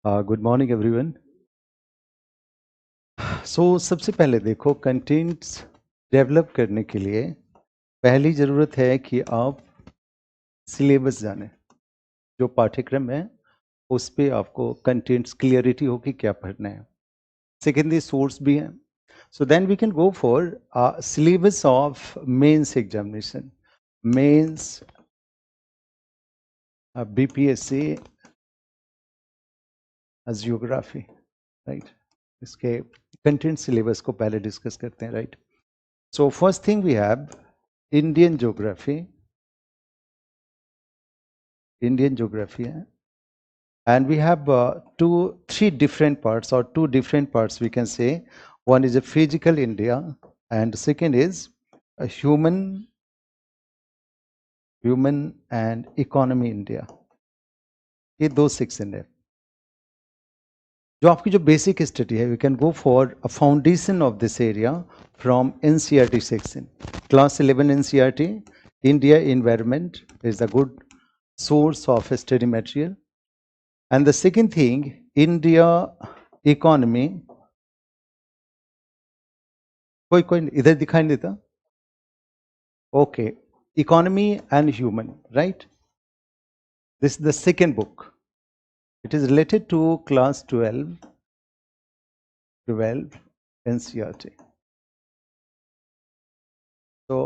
Good morning everyone. सबसे पहले देखो, कंटेंट्स डेवलप करने के लिए पहली ज़रूरत है कि आप सिलेबस जानें। जो पाठ्यक्रम है उस पे आपको कंटेंट्स क्लियरिटी हो कि क्या पढ़ना है। सेकेंडली सोर्स भी है। So then we can go for syllabus of mains examination, mains BPSC geography, right. इसके कंटेंट सिलेबस को पहले डिस्कस करते हैं, right. So first thing we have Indian geography, and we have three different parts, or two different parts we can say. One is a physical India, and second is a human and economy India. ये दो section है। जो आपकी जो basic study है, we can go for a foundation of this area from NCERT section, class 11 NCERT, India environment is a good source of study material. And the second thing, India economy. कोई इधर दिखाई नहीं देता? Okay, economy and human, right? This is the second book. It is related to class 12 NCERT. So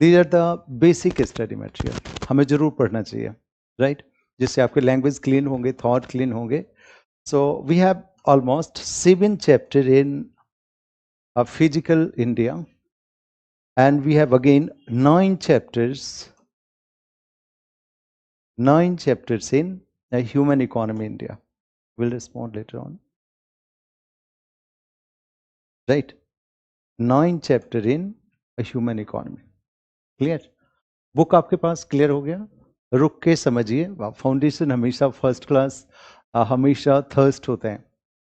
these are the basic study material. हमें जरूर पढ़ना चाहिए, right? जिससे आपके लैंग्वेज क्लीन होंगे, थॉट क्लीन होंगे. So we have almost 7 chapters in physical India, and we have again 9 chapters in human economy India. We'll respond later on, right? 9 chapter in a human economy. Clear? Book आपके पास clear हो गया? रुक के समझिए। Foundation हमेशा first class, हमेशा thirst होते हैं।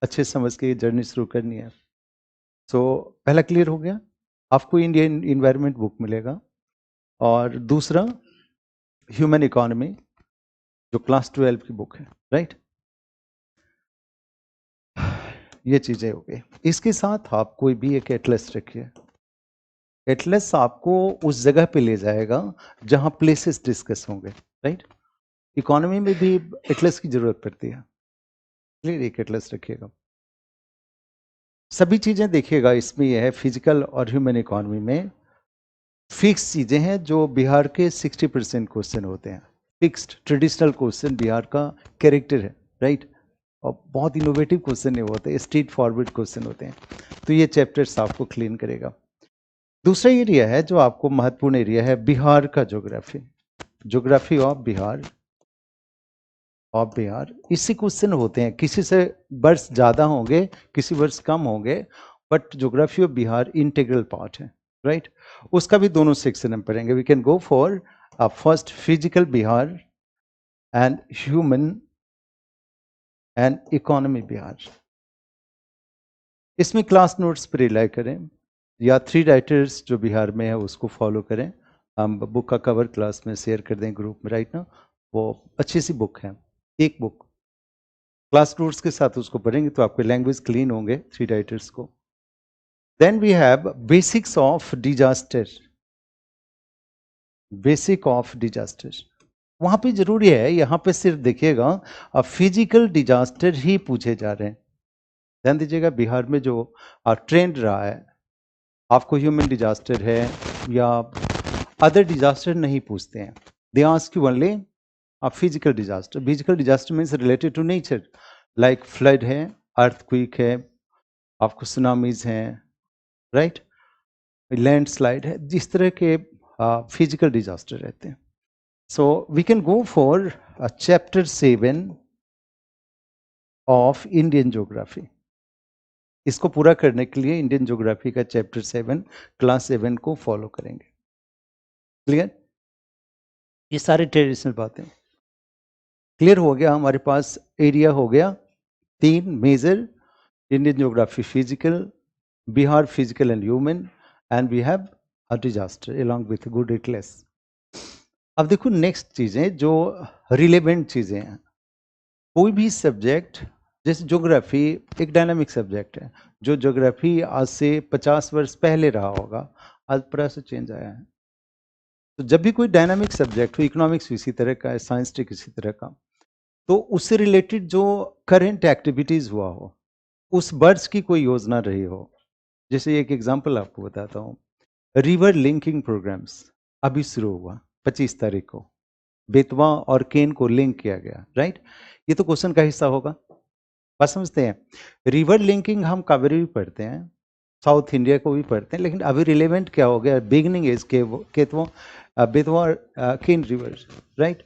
अच्छे समझ के जर्नी शुरू करनी है। पहला क्लियर हो गया? आपको इंडियन इन्वायरमेंट बुक मिलेगा, और दूसरा ह्यूमन इकोनॉमी जो क्लास 12 की बुक है, राइट। ये चीजें हो गई। इसके साथ आप कोई भी एक एटलस रखिए। एटलस आपको उस जगह पे ले जाएगा जहां प्लेसेस डिस्कस होंगे, राइट। इकोनॉमी में भी एटलस की जरूरत पड़ती है, क्लियर। एक एटलस रखिएगा, सभी चीजें देखिएगा। इसमें यह है, फिजिकल और ह्यूमन इकोनॉमी में फिक्स चीजें हैं जो बिहार के 60% क्वेश्चन होते हैं। फिक्स्ड ट्रेडिशनल क्वेश्चन बिहार का कैरेक्टर है, राइट। और बहुत इनोवेटिव क्वेश्चन नहीं होते, स्ट्रेट फॉरवर्ड क्वेश्चन होते हैं। तो ये चैप्टर्स आपको क्लीन करेगा। दूसरा एरिया है जो आपको महत्वपूर्ण एरिया है, बिहार का ज्योग्राफी ऑफ बिहार। इससे क्वेश्चन होते हैं, किसी से वर्ष ज़्यादा होंगे, किसी वर्ष कम होंगे, but geography of Bihar integral part है, राइट। उसका भी दोनों सेक्शन हम पढ़ेंगे। We can go for first physical Bihar and human and economy Bihar. इसमें क्लास नोट्स पर रिलाई करें, या 3 राइटर्स जो बिहार में है उसको फॉलो करें। हम बुक का कवर क्लास में शेयर कर दें ग्रुप में, राइट ना। वो अच्छी सी बुक है, एक बुक क्लास नोट्स के साथ उसको पढ़ेंगे तो आपके लैंग्वेज क्लीन होंगे 3 राइटर्स को। Then we have basics of disaster. वहां पे जरूरी है, यहाँ पे सिर्फ देखिएगा अब फिजिकल डिजास्टर ही पूछे जा रहे हैं। ध्यान दीजिएगा, बिहार में जो ट्रेंड रहा है, आपको ह्यूमन डिजास्टर है या अदर डिजास्टर नहीं पूछते हैं। They ask you only physical disaster. Physical disaster means related to nature, like flood है, अर्थक्वेक है, आपको सुनामीज हैं, राइट, लैंडस्लाइड है, जिस तरह के फिजिकल डिजास्टर रहते हैं। So we can go for chapter 7 of Indian geography. इसको पूरा करने के लिए इंडियन ज्योग्राफी का चैप्टर 7 क्लास 7 को फॉलो करेंगे, क्लियर। ये सारे ट्रेडिशनल बातें क्लियर हो गया। हमारे पास एरिया हो गया 3 major, Indian geography physical, Bihar physical and human, and we have a disaster along with good atlas. अब देखो नेक्स्ट चीजें जो रिलेवेंट चीजें हैं, कोई भी सब्जेक्ट, जैसे ज्योग्राफी एक डायनामिक सब्जेक्ट है, जो ज्योग्राफी आज से 50 वर्ष पहले रहा होगा, आज पूरा से चेंज आया है। तो जब भी कोई डायनामिक सब्जेक्ट हो, इकोनॉमिक्स इसी तरह का है, साइंस टेक इसी तरह का, तो उससे रिलेटेड जो करंट एक्टिविटीज हुआ हो, उस वर्ष की कोई योजना रही हो। जैसे एक एग्जांपल आपको बताता हूँ, रिवर लिंकिंग प्रोग्राम्स अभी शुरू हुआ 25 तारीख को, बेतवा और केन को लिंक किया गया, राइट। ये तो क्वेश्चन का हिस्सा होगा, बात समझते हैं। रिवर लिंकिंग हम कावेरी भी पढ़ते हैं, साउथ इंडिया को भी पढ़ते हैं, लेकिन अभी रिलेवेंट क्या हो गया, बिगनिंग एज के केतवा बेतवा केन रिवर, राइट,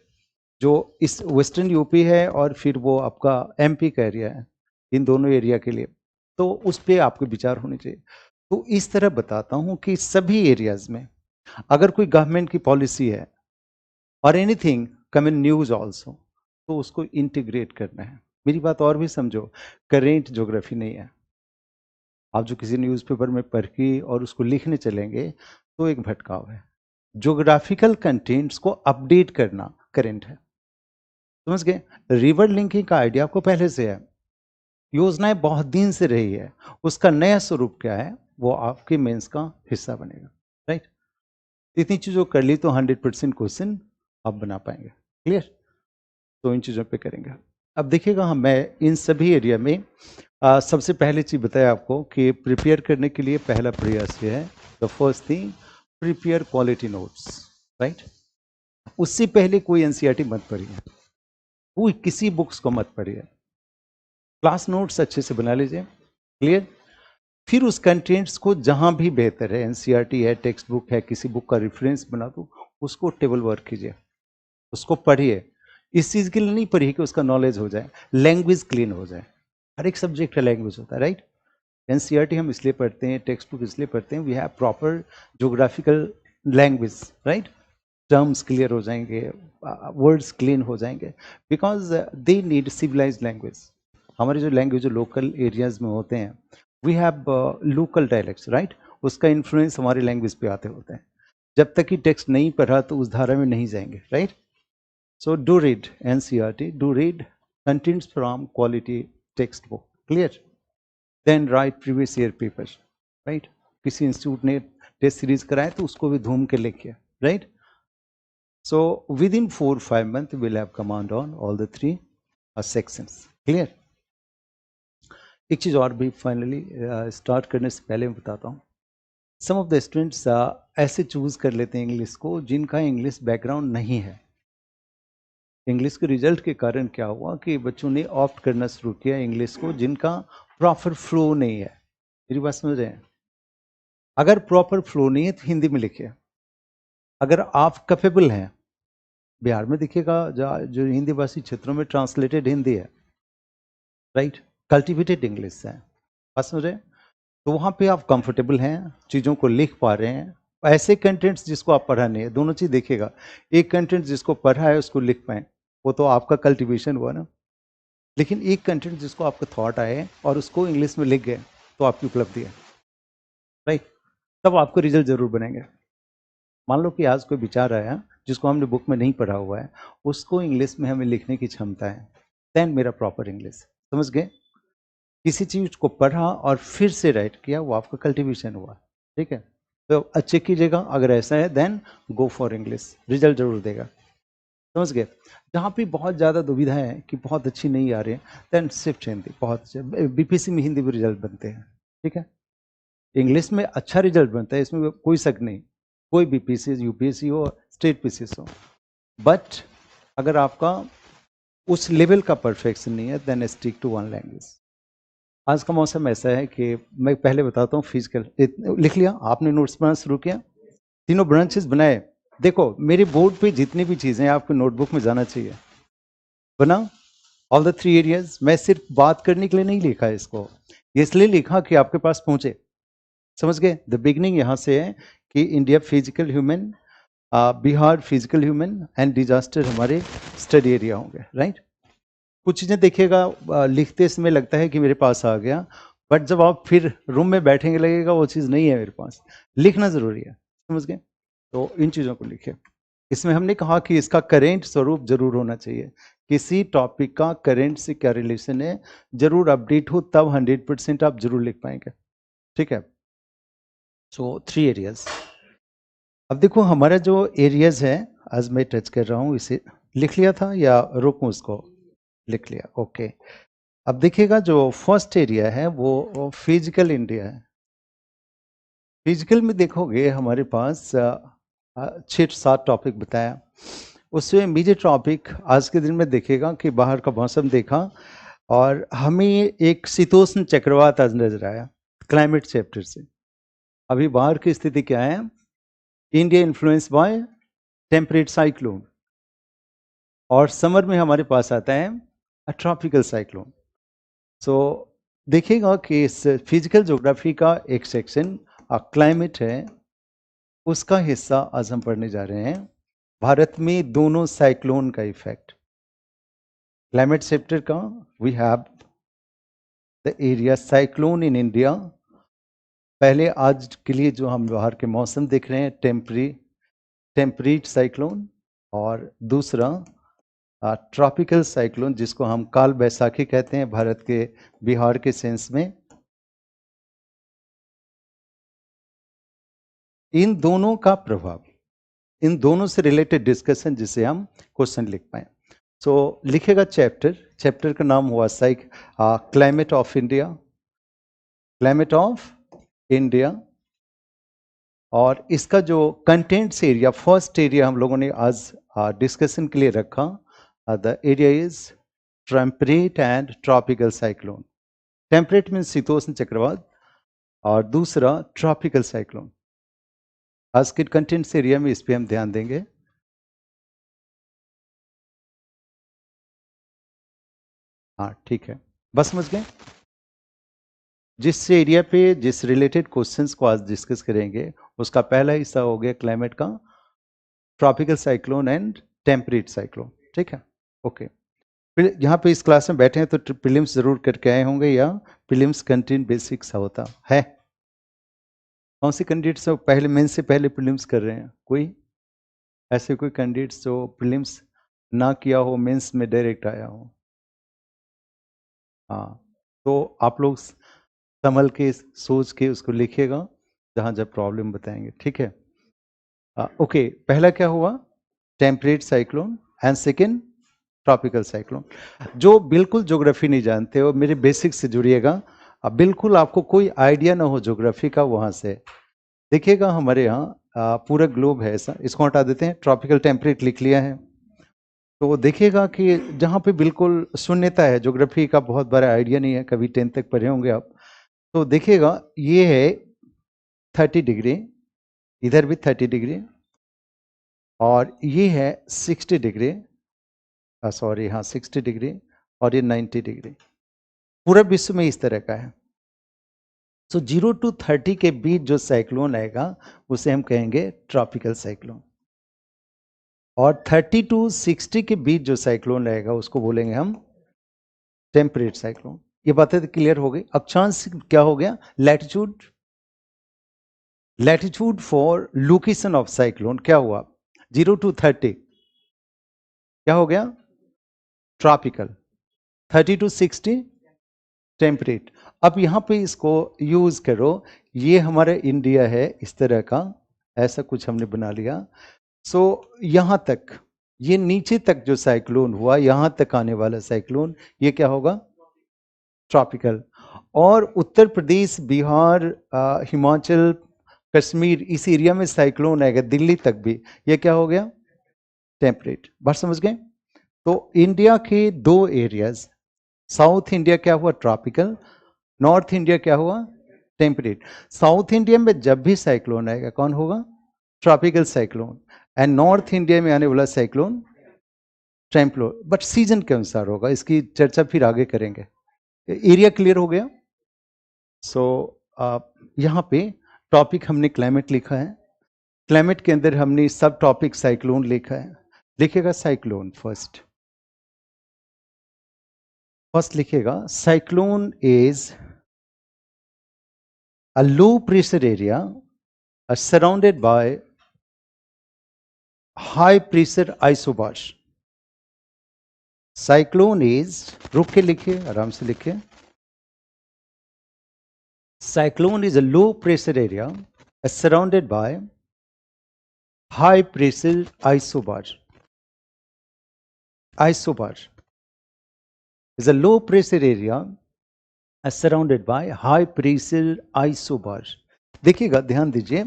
जो इस वेस्टर्न यूपी है और फिर वो आपका एमपी का एरिया है, इन दोनों एरिया के लिए, तो उस पर आपके विचार होने चाहिए। तो इस तरह बताता हूँ कि सभी एरियाज में अगर कोई गवर्नमेंट की पॉलिसी है और anything come in news also, तो उसको इंटीग्रेट करना है। मेरी बात और भी समझो, करेंट ज्योग्राफी नहीं है। आप जो किसी न्यूज़पेपर में पढ़ के और उसको लिखने चलेंगे तो एक भटकाव है। ज्योग्राफिकल कंटेंट्स को अपडेट करना करेंट है, समझ गए। रिवर लिंकिंग का आइडिया आपको पहले से है, योजनाएं बहुत दिन से रही है, उसका नया स्वरूप क्या है वो आपके मेंस का हिस्सा बनेगा, राइट। इतनी चीज़ों कर ली तो 100% क्वेश्चन आप बना पाएंगे, क्लियर। तो इन चीज़ों पे करेंगे। अब देखिएगा, हम मैं इन सभी एरिया में सबसे पहले चीज़ बताया आपको कि प्रिपेयर करने के लिए पहला प्रयास ये है, the first thing prepare quality notes, right. उससे पहले कोई एनसीईआरटी मत पढ़िए, कोई किसी बुक्स को मत पढ़िए, क्लास नोट्स अच्छे से बना लीजिए, क्लियर। फिर उस कंटेंट्स को जहां भी बेहतर है, एनसीईआरटी है, टेक्स्ट बुक है, किसी बुक का रेफरेंस बना दो, उसको टेबल वर्क कीजिए, उसको पढ़िए। इस चीज़ के लिए नहीं पढ़िए कि उसका नॉलेज हो जाए, लैंग्वेज क्लीन हो जाए। हर एक सब्जेक्ट का लैंग्वेज होता है, राइट। एनसीईआरटी हम इसलिए पढ़ते हैं, टेक्स्ट बुक इसलिए पढ़ते हैं, we have proper geographical language, right. Terms clear हो जाएंगे, वर्ड्स क्लीन हो जाएंगे, because they need civilised language. हमारे जो लैंग्वेज जो लोकल एरियाज में होते हैं, we have local dialects, right, उसका इन्फ्लुएंस हमारे लैंग्वेज पे आते होते हैं। जब तक कि टेक्स्ट नहीं पढ़ा तो उस धारा में नहीं जाएंगे, right. So do read NCERT, do read contents from quality textbook, clear? Then write previous year papers, right? किसी इंस्टीट्यूट ने टेस्ट सीरीज कराए तो उसको भी धूम के लिखिए, right? So within 4-5 months we'll have command on all the 3 sections, clear? एक चीज और भी फाइनली स्टार्ट करने से पहले मैं बताता हूँ, सम ऑफ द स्टूडेंट्स ऐसे चूज कर लेते हैं इंग्लिश को जिनका इंग्लिश बैकग्राउंड नहीं है। इंग्लिश के रिजल्ट के कारण क्या हुआ कि बच्चों ने ऑप्ट करना शुरू किया इंग्लिश को जिनका प्रॉपर फ्लो नहीं है। मेरी बात समझ रहे हैं? अगर प्रॉपर फ्लो नहीं है तो हिंदी में लिखिए। अगर आप कैपेबल हैं, बिहार में देखिएगा जो हिंदी भाषी क्षेत्रों में ट्रांसलेटेड हिंदी है, राइट, कल्टिवेटेड इंग्लिश है, बात समझ रहे हैं? तो वहाँ पे आप कंफर्टेबल हैं, चीज़ों को लिख पा रहे हैं। ऐसे कंटेंट्स जिसको आप पढ़ा नहीं है, दोनों चीज़ देखिएगा, एक कंटेंट जिसको पढ़ा है उसको लिख पाए, वो तो आपका कल्टिवेशन हुआ ना। लेकिन एक कंटेंट जिसको आपका थॉट आए और उसको इंग्लिश में लिख गए तो आपकी उपलब्धि है, राइट। तब आपको रिजल्ट जरूर बनेंगे। मान लो कि आज कोई विचार आया जिसको हमने बुक में नहीं पढ़ा हुआ है, उसको इंग्लिश में हमें लिखने की क्षमता है, देन मेरा प्रॉपर इंग्लिश, समझ गए। किसी चीज को पढ़ा और फिर से राइट किया, वो आपका कल्टिवेशन हुआ, ठीक है। तो अच्छे कीजिएगा, अगर ऐसा है then go for English, result जरूर देगा, समझ गए। जहाँ पे बहुत ज़्यादा दुविधा है कि बहुत अच्छी नहीं आ रही है, देन शिफ्ट हिंदी, बहुत अच्छे बीपीसी में हिंदी में रिजल्ट बनते हैं, ठीक है। इंग्लिश में अच्छा रिजल्ट बनता है, इसमें कोई शक नहीं, कोई बीपीसी यूपीएससी हो, स्टेट पीसीएस हो, बट अगर आपका उस लेवल का परफेक्शन नहीं है then stick to one language. आज का मौसम ऐसा है कि मैं पहले बताता हूँ, फिजिकल लिख लिया आपने, नोट्स बनाना शुरू किया, तीनों ब्रांचेस बनाए। देखो मेरे बोर्ड पे जितनी भी चीज़ें आपको नोटबुक में जाना चाहिए, बना ऑल द 3 एरियाज। मैं सिर्फ बात करने के लिए नहीं लिखा है इसको, इसलिए लिखा कि आपके पास पहुंचे, समझ गए। द बिगनिंग यहाँ से है कि India physical human, Bihar physical human and disaster हमारे स्टडी एरिया होंगे, राइट। कुछ चीज़ें देखिएगा लिखते समय लगता है कि मेरे पास आ गया, बट जब आप फिर रूम में बैठेंगे लगेगा वो चीज़ नहीं है मेरे पास, लिखना ज़रूरी है, समझ गए। तो इन चीज़ों को लिखिए। इसमें हमने कहा कि इसका करेंट स्वरूप जरूर होना चाहिए, किसी टॉपिक का करंट से क्या रिलेशन है, जरूर अपडेट हो तब 100% आप जरूर लिख पाएंगे, ठीक है। सो 3 एरियाज। अब देखो हमारा जो एरियाज है, आज मैं टच कर रहा हूँ, इसे लिख लिया था या रोकूं उसको? लिख लिया, ओके। अब देखिएगा जो फर्स्ट एरिया है वो फिजिकल इंडिया है। फिजिकल में देखोगे हमारे पास 6-7 टॉपिक बताया, उसमें मेजर टॉपिक आज के दिन में देखेगा कि बाहर का मौसम देखा और हमें एक शीतोष्ण चक्रवात आज नजर आया क्लाइमेट चैप्टर से। अभी बाहर की स्थिति क्या है? India influence by temperate cyclone, और समर में हमारे पास आता है ट्रॉपिकल साइक्लोन। सो देखिएगा कि इस फिजिकल ज्योग्राफी का एक सेक्शन क्लाइमेट है, उसका हिस्सा आज हम पढ़ने जा रहे हैं। भारत में दोनों साइक्लोन का इफेक्ट, क्लाइमेट चैप्टर का we have the area cyclone in India. पहले आज के लिए जो हम बाहर के मौसम देख रहे हैं टेम्परेट साइक्लोन, और दूसरा ट्रॉपिकल साइक्लोन जिसको हम काल बैसाखी कहते हैं भारत के बिहार के सेंस में। इन दोनों का प्रभाव, इन दोनों से रिलेटेड डिस्कशन जिसे हम क्वेश्चन लिख पाए। सो लिखेगा चैप्टर का नाम हुआ climate of India, climate of India. और इसका जो कंटेंट्स एरिया, फर्स्ट एरिया हम लोगों ने आज डिस्कशन के लिए रखा, the area is temperate and tropical cyclone. Temperate means शीतोष्ण चक्रवात, और दूसरा ट्रॉपिकल साइक्लोन। आज के कंटेंट्स एरिया में इस पे हम ध्यान देंगे। हाँ ठीक है, बस समझ गए। जिस एरिया पे जिस रिलेटेड क्वेश्चंस को आज डिस्कस करेंगे उसका पहला हिस्सा हो गया क्लाइमेट का, tropical cyclone and temperate cyclone, ठीक है, ओके। फिर यहाँ पे इस क्लास में बैठे हैं तो प्रीलिम्स जरूर करके आए होंगे, या प्रीलिम्स कंटेंट बेसिक सा होता है। कौन से कैंडिडेट्स पहले मेंस से पहले प्रीलिम्स कर रहे हैं? कोई ऐसे कोई कैंडिडेट्स जो प्रीलिम्स ना किया हो, मेंस में डायरेक्ट आया हो? हाँ, तो आप लोग संभल के सोच के उसको लिखिएगा, जहाँ जब प्रॉब्लम बताएंगे, ठीक है। ओके, पहला क्या हुआ? Temperate cyclone, and second tropical cyclone. जो बिल्कुल ज्योग्राफी नहीं जानते हो, मेरे बेसिक से जुड़िएगा। अब बिल्कुल आपको कोई आइडिया ना हो ज्योग्राफी का, वहाँ से देखिएगा हमारे यहाँ पूरा ग्लोब है ऐसा, इसको हटा देते हैं, ट्रॉपिकल टेम्परेट लिख लिया है। तो देखिएगा कि जहाँ पे बिल्कुल शून्यता है, ज्योग्राफी का बहुत बड़ा आइडिया नहीं है, कभी 10 तक पढ़े होंगे आप, तो देखिएगा ये है 30 डिग्री, इधर भी 30 डिग्री, और ये है 60 डिग्री, सॉरी हाँ 60 डिग्री, और ये 90 डिग्री। पूरा विश्व में इस तरह का है। सो 0 to 30 के बीच जो साइक्लोन आएगा उसे हम कहेंगे ट्रॉपिकल साइक्लोन, और 30 to 60 के बीच जो साइक्लोन आएगा उसको बोलेंगे हम टेम्परेट साइक्लोन। ये बातें तो क्लियर हो गई। अक्षांश क्या हो गया? Latitude, latitude for location of cyclone क्या हुआ? 0 to 30 क्या हो गया? Tropical, 30 to 60 temperate. अब यहाँ पे इसको यूज करो, ये हमारा इंडिया है इस तरह का, ऐसा कुछ हमने बना लिया। सो यहाँ तक, ये नीचे तक जो साइक्लोन हुआ, यहाँ तक आने वाला साइक्लोन, ये क्या होगा? ट्रॉपिकल। और उत्तर प्रदेश, बिहार, हिमाचल, कश्मीर, इस एरिया में साइक्लोन आएगा, दिल्ली तक भी, ये क्या हो गया? टेम्परेट। बात समझ गए? तो इंडिया के दो एरियाज, साउथ इंडिया क्या हुआ? ट्रॉपिकल, नॉर्थ इंडिया क्या हुआ? टेम्परेट। साउथ इंडिया में जब भी साइक्लोन आएगा कौन होगा? Tropical cyclone. And north India में आने वाला साइक्लोन टेम्पलो, बट सीजन के अनुसार होगा, इसकी चर्चा फिर आगे करेंगे। एरिया क्लियर हो गया? सो यहाँ पे टॉपिक हमने क्लाइमेट लिखा है, क्लाइमेट के अंदर हमने सब टॉपिक साइक्लोन लिखा है। लिखेगा साइक्लोन फर्स्ट, लिखिएगा cyclone is a low pressure area surrounded by high pressure isobars. Cyclone is, रुक के लिखिए, आराम से लिखिए। Cyclone is a low pressure area surrounded by high pressure isobar. Isobar is a low pressure area surrounded by high pressure isobar. देखिएगा, ध्यान दीजिए,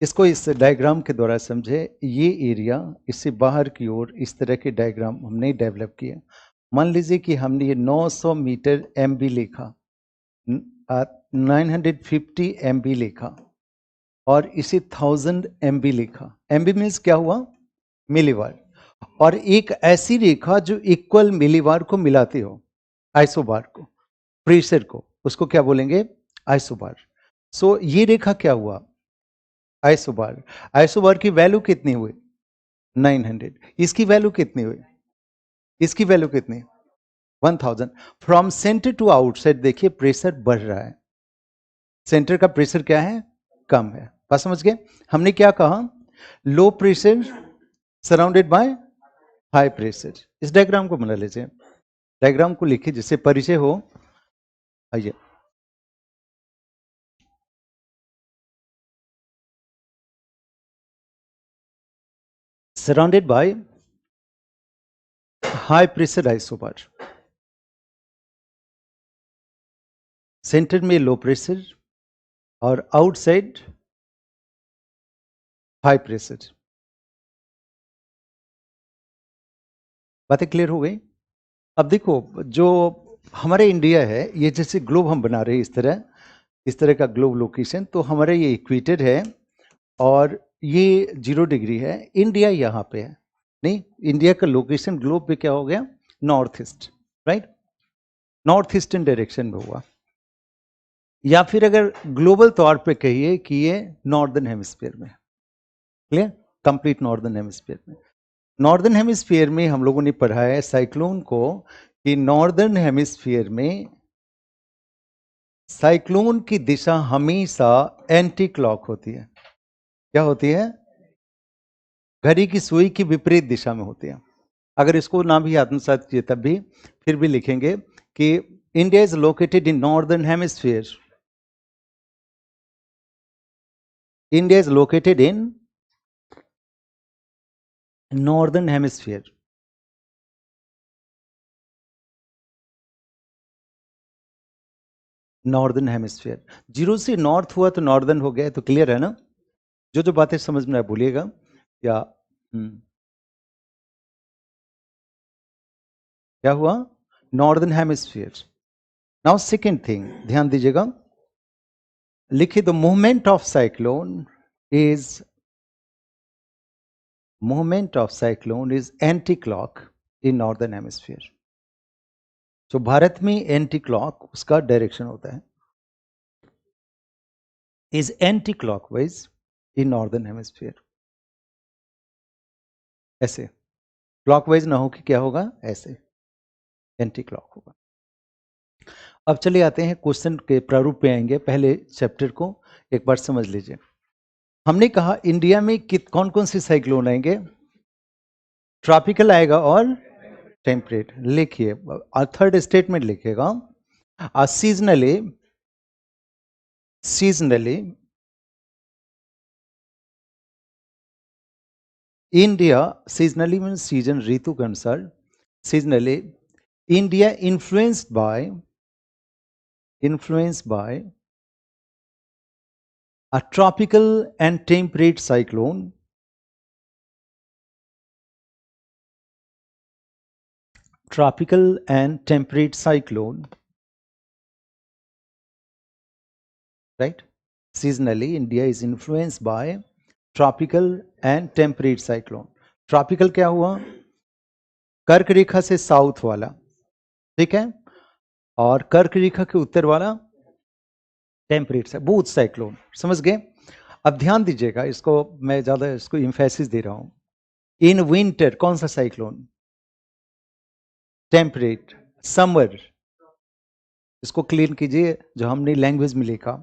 इसको इस डायग्राम के द्वारा समझे। ये एरिया इससे बाहर की ओर इस तरह के डायग्राम हमने डेवलप किए। मान लीजिए कि हमने ये 900 मीटर MB लिखा, 950 MB लिखा और इसे 1000 MB लिखा। MB मीन्स क्या हुआ? मिलीवार। और एक ऐसी रेखा जो इक्वल मिलीवार को मिलाती हो, आइसोबार को, प्रेशर को, उसको क्या बोलेंगे? आइसोबार। सो ये रेखा क्या हुआ? आइसोबार। आइसोबार की वैल्यू कितनी हुई? 900। इसकी वैल्यू कितनी हुई? इसकी वैल्यू कितनी? 1000। फ्रॉम सेंटर टू आउटसाइड देखिए प्रेशर बढ़ रहा है, सेंटर का प्रेशर क्या है? कम है। बात समझ गए? हमने क्या कहा? Low pressure surrounded by high pressure. इस डायग्राम को बना लीजिए, डायग्राम को लिखिए जिससे परिचय हो। आइए, surrounded by high pressure isobar, centre में लो प्रेशर और आउटसाइड हाई प्रेशर। बातें क्लियर हो गई? अब देखो, जो हमारे इंडिया है, ये जैसे ग्लोब हम बना रहे हैं इस तरह का ग्लोब लोकेशन, तो हमारा ये इक्वेटर है और ये 0 डिग्री है। इंडिया यहाँ पे है, नहीं, इंडिया का लोकेशन ग्लोब पे क्या हो गया? North east, right? North eastern direction में हुआ, या फिर अगर ग्लोबल तौर पे कहिए कि ये नॉर्दर्न हेमिस्फीयर में। क्लियर? कंप्लीट नॉर्दर्न हेमिस्फीयर में। नॉर्दर्न हेमिस्फीयर में हम लोगों ने पढ़ा है साइक्लोन को कि नॉर्दर्न हेमिस्फीयर में साइक्लोन की दिशा हमेशा एंटी क्लॉक होती है। क्या होती है? घड़ी की सुई की विपरीत दिशा में होती है। अगर इसको ना भी आत्मसात किए तब भी फिर भी लिखेंगे कि India is located in northern hemisphere. India is located in northern hemisphere. Northern hemisphere, 0 से नॉर्थ हुआ तो नॉर्दर्न हो गया, तो क्लियर है ना? जो बातें समझ में आए बोलिएगा। या क्या हुआ? Northern hemisphere. Now second thing, ध्यान दीजिएगा, लिखिए the movement of cyclone is anti clock in northern hemisphere. जो भारत में एंटी क्लॉक उसका डायरेक्शन होता है, is anti clockwise in northern hemisphere. ऐसे क्लॉकवाइज ना हो कि क्या होगा? ऐसे एंटी क्लॉक होगा। अब चले आते हैं क्वेश्चन के प्रारूप पे आएंगे। पहले चैप्टर को एक बार समझ लीजिए। हमने कहा इंडिया में कौन कौन से साइक्लोन आएंगे? ट्रॉपिकल आएगा और टेम्परेट। लिखिए, थर्ड स्टेटमेंट लिखिएगा, seasonally India, seasonally mean season, ऋतु के अनुसार, seasonally India influenced by a tropical and temperate cyclone, right? Seasonally India is influenced by tropical and temperate cyclone. Tropical क्या हुआ? कर्क रेखा से साउथ वाला, ठीक है, और कर्क रेखा के उत्तर वाला टेम्परेट से, बूथ साइक्लोन। समझ गए? अब ध्यान दीजिएगा, इसको मैं ज्यादा इसको इंफेसिस दे रहा हूं। इन विंटर कौन सा साइक्लोन? टेम्परेट। समर, इसको क्लीन कीजिए, जो हमने लैंग्वेज में लिखा,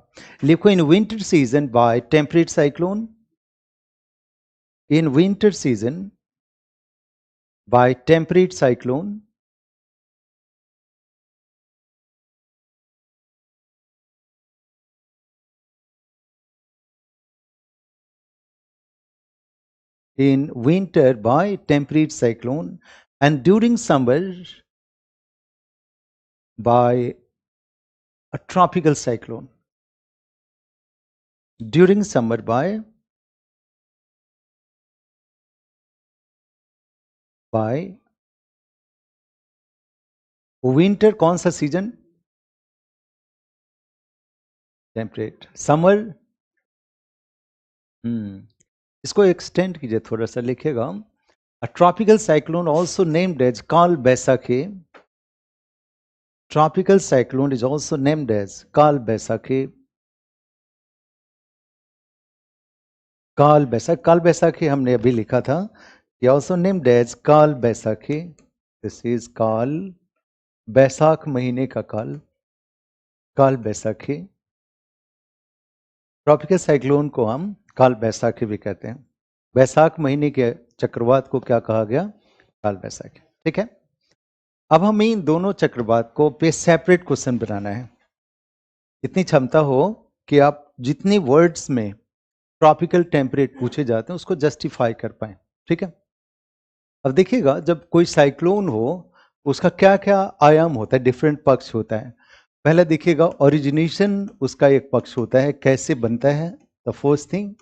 लिखो in winter season by temperate cyclone, in winter season by temperate cyclone in winter by temperate cyclone and during summer by a tropical cyclone. During summer by winter कौन सा season? Temperate. Summer इसको extend कीजिए थोड़ा सा, लिखेगा a tropical cyclone also named as Kal Baisakhi. Tropical cyclone is also named as Kal Baisakhi. काल बैसाखी हमने अभी लिखा था, ये also named as Kal Baisakhi. This is काल, बैसाख महीने का काल बैसाखी। ट्रॉपिकल साइक्लोन को हम काल बैसाखी भी कहते हैं। बैसाख महीने के चक्रवात को क्या कहा गया? काल बैसाखी। ठीक है, अब हमें इन दोनों चक्रवात को पे सेपरेट क्वेश्चन बनाना है। इतनी क्षमता हो कि आप जितनी वर्ड्स में ट्रॉपिकल टेम्परेट पूछे जाते हैं उसको जस्टिफाई कर पाए। ठीक है, अब देखिएगा जब कोई साइक्लोन हो उसका क्या क्या आयाम होता है, डिफरेंट पक्ष होता है। पहला देखिएगा ओरिजिनेशन, उसका एक पक्ष होता है, कैसे बनता है, the first thing.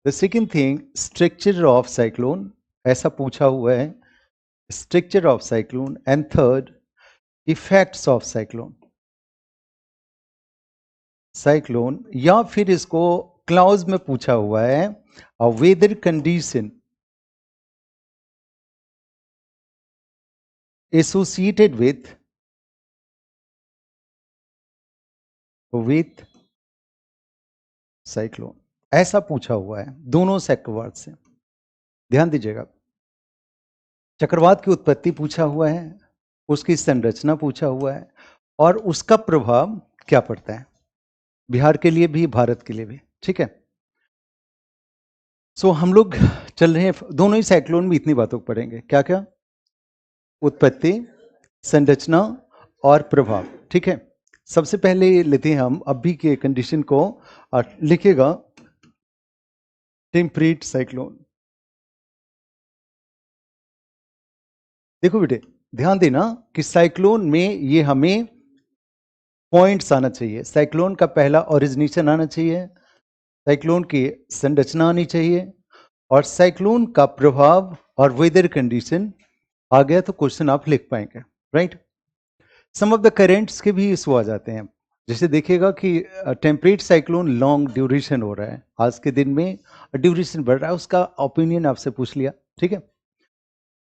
The second thing structure of cyclone, ऐसा पूछा हुआ है, structure of cyclone. And third effects of cyclone, या फिर इसको क्लाउज में पूछा हुआ है weather condition associated with cyclone, ऐसा पूछा हुआ है दोनों चक्रवात से। ध्यान दीजिएगा, चक्रवात की उत्पत्ति पूछा हुआ है, उसकी संरचना पूछा हुआ है, और उसका प्रभाव क्या पड़ता है बिहार के लिए भी, भारत के लिए भी। ठीक है, सो हम लोग चल रहे हैं, दोनों ही साइक्लोन में इतनी बातों को पढ़ेंगे। क्या क्या? उत्पत्ति, संरचना और प्रभाव। ठीक है, सबसे पहले लेते हैं हम अभी के कंडीशन को, और लिखेगा टेम्परेट साइक्लोन। देखो बेटे, ध्यान देना कि साइक्लोन में ये हमें पॉइंट्स आना चाहिए। साइक्लोन का पहला ओरिजिनेशन आना चाहिए, साइक्लोन की संरचना आनी चाहिए, और साइक्लोन का प्रभाव और वेदर कंडीशन आ गया तो क्वेश्चन आप लिख पाएंगे। Right, some of the currents के भी इशू आ जाते हैं। जैसे देखिएगा कि टेम्परेट साइक्लोन लॉन्ग ड्यूरेशन हो रहा है, आज के दिन में ड्यूरेशन बढ़ रहा है, उसका ओपिनियन आपसे पूछ लिया। ठीक है,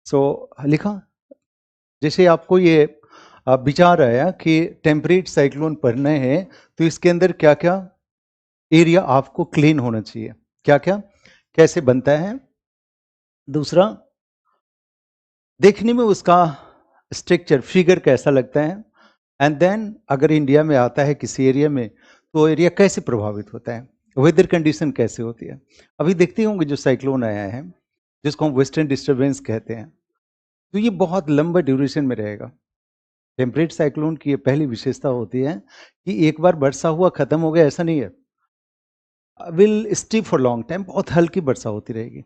सो लिखा, जैसे आपको ये विचार आया कि टेम्परेट साइक्लोन पढ़ना है तो इसके अंदर क्या क्या एरिया आपको क्लीन होना चाहिए, क्या क्या, कैसे बनता है। दूसरा, देखने में उसका स्ट्रक्चर, फिगर कैसा लगता है। एंड देन अगर इंडिया में आता है किसी एरिया में तो एरिया कैसे प्रभावित होता है, वेदर कंडीशन कैसे होती है। अभी देखते होंगे जो साइक्लोन आया है जिसको हम वेस्टर्न डिस्टर्बेंस कहते हैं, तो ये बहुत लंबा ड्यूरेशन में रहेगा। टेम्परेट साइक्लोन की ये पहली विशेषता होती है कि एक बार वर्षा हुआ खत्म हो गया, ऐसा नहीं है, will stay for long time, बहुत हल्की वर्षा होती रहेगी।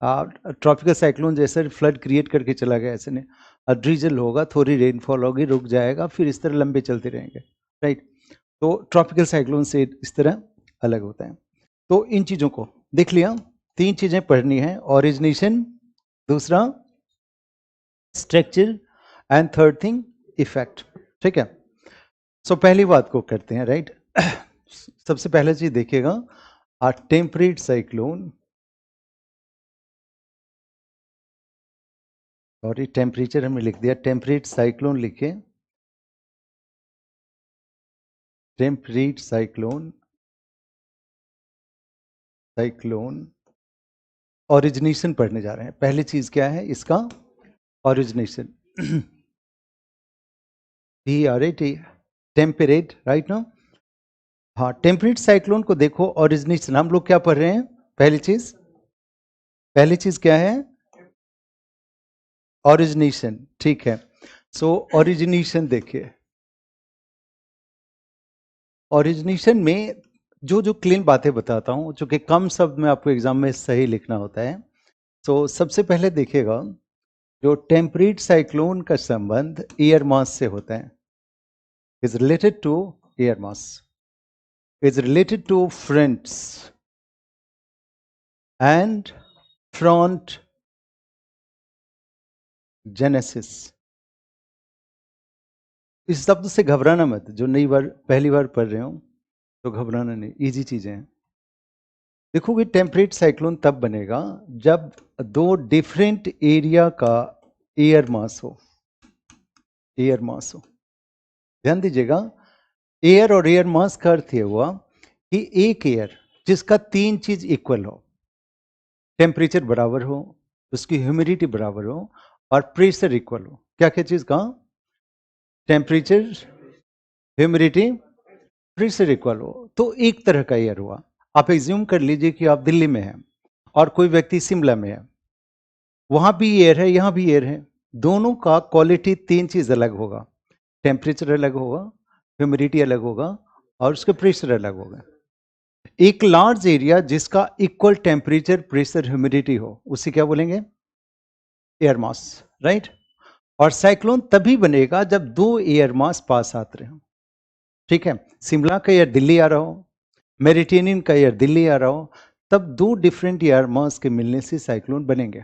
ट्रॉपिकल साइक्लोन जैसे फ्लड क्रिएट करके चला गया ऐसे नहीं, ड्रीजल होगा, थोड़ी रेनफॉल होगी, रुक जाएगा, फिर इस तरह लंबे चलते रहेंगे। राइट, तो ट्रॉपिकल साइक्लोन से इस तरह अलग होता है। तो इन चीज़ों को देख लिया, तीन चीज़ें पढ़नी है, ओरिजिनेशन, दूसरा structure, and third thing effect. ठीक है, सो पहली बात को करते हैं। राइट, सबसे पहले चीज देखिएगा, टेम्परेट साइक्लोन, और ये टेम्परेचर हमने लिख दिया, टेम्परेट साइक्लोन लिखे, टेम्परेट साइक्लोन, ओरिजिनेशन पढ़ने जा रहे हैं। पहली चीज क्या है इसका? ओरिजिनेशन, T-R-A-T, टेम्परेट, राइट ना। हाँ, टेम्परेट साइक्लोन को देखो, ओरिजिनेशन हम लोग क्या पढ़ रहे हैं? पहली चीज क्या है? ओरिजिनेशन। ठीक है, सो ओरिजिनेशन देखिए, ओरिजिनेशन में जो जो क्लीन बातें बताता हूँ, चूंकि कम शब्द में आपको एग्जाम में सही लिखना होता है, तो सबसे पहले देखिएगा, जो टेम्परेट साइक्लोन का संबंध एयर मास से होता है, is related to air mass, is related to fronts and front genesis. इस शब्द से घबराना मत, जो नई बार पहली बार पढ़ रहे हो तो घबराना नहीं, इजी चीजें हैं। देखोगे टेम्परेट साइक्लोन तब बनेगा जब दो डिफरेंट एरिया का एयर मास हो, एयर मास हो। ध्यान दीजिएगा, एयर और एयर मास का अर्थ ये हुआ कि एक एयर जिसका तीन चीज इक्वल हो, टेम्परेचर बराबर हो, उसकी ह्यूमिडिटी बराबर हो और प्रेशर इक्वल हो। क्या क्या चीज कहा? टेम्परेचर, ह्यूमिडिटी, प्रेशर इक्वल हो, तो एक तरह का एयर हुआ। आप एज्यूम कर लीजिए कि आप दिल्ली में हैं और कोई व्यक्ति शिमला में है, वहां भी एयर है, यहां भी एयर है, दोनों का क्वालिटी तीन चीज अलग होगा, टेम्परेचर अलग होगा, ह्यूमिडिटी अलग होगा और उसका प्रेशर अलग होगा। एक लार्ज एरिया जिसका इक्वल टेम्परेचर, प्रेशर, ह्यूमिडिटी हो, उसे क्या बोलेंगे? Air mass, right. और साइक्लोन तभी बनेगा जब दो एयर मास पास आते रहे, ठीक है। शिमला का एयर दिल्ली आ रहा हो, मेडिटेरियन का एयर दिल्ली आ रहा हो, तब दो डिफरेंट एयर मास के मिलने से साइक्लोन बनेंगे।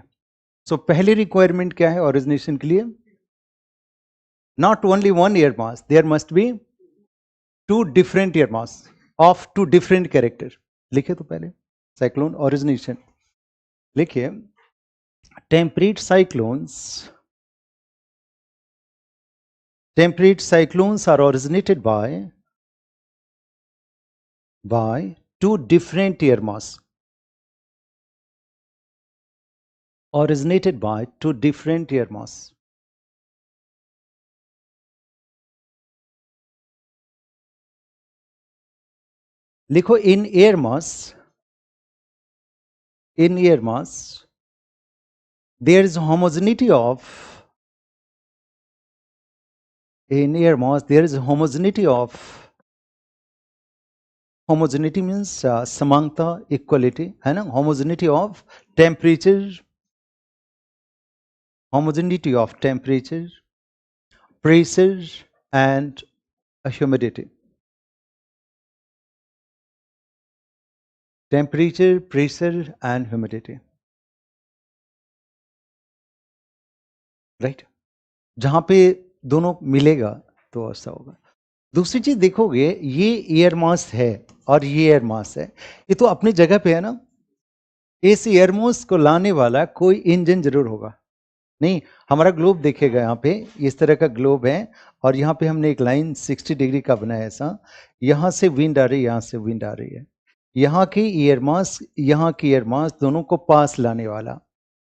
सो पहली रिक्वायरमेंट क्या है ओरिजिनेशन के लिए? Not only one air mass, there must be two different air mass of two different character. लिखे तो पहले साइक्लोन ओरिजिनेशन लिखिए, temperate cyclones are originated by two different air mass, originated by two different air mass. लिखो, in air mass there is homogeneity of, in air mass there is homogeneity of, homogeneity means समानता, equality है ना, homogeneity of temperature, homogeneity of temperature, pressure and humidity. Temperature, pressure and humidity, right. जहां पे दोनों मिलेगा तो ऐसा होगा। दूसरी चीज देखोगे, ये एयर मास है और ये एयर मास है, ये तो अपनी जगह पे है ना। इस एयर मास को लाने वाला कोई इंजन जरूर होगा। नहीं, हमारा ग्लोब देखेगा, यहाँ पे इस तरह का ग्लोब है और यहाँ पे हमने एक लाइन 60 डिग्री का बनाया ऐसा, यहाँ से विंड आ रही है, यहाँ से विंड आ रही है, यहाँ की एयर मास, यहाँ की एयर मास, दोनों को पास लाने वाला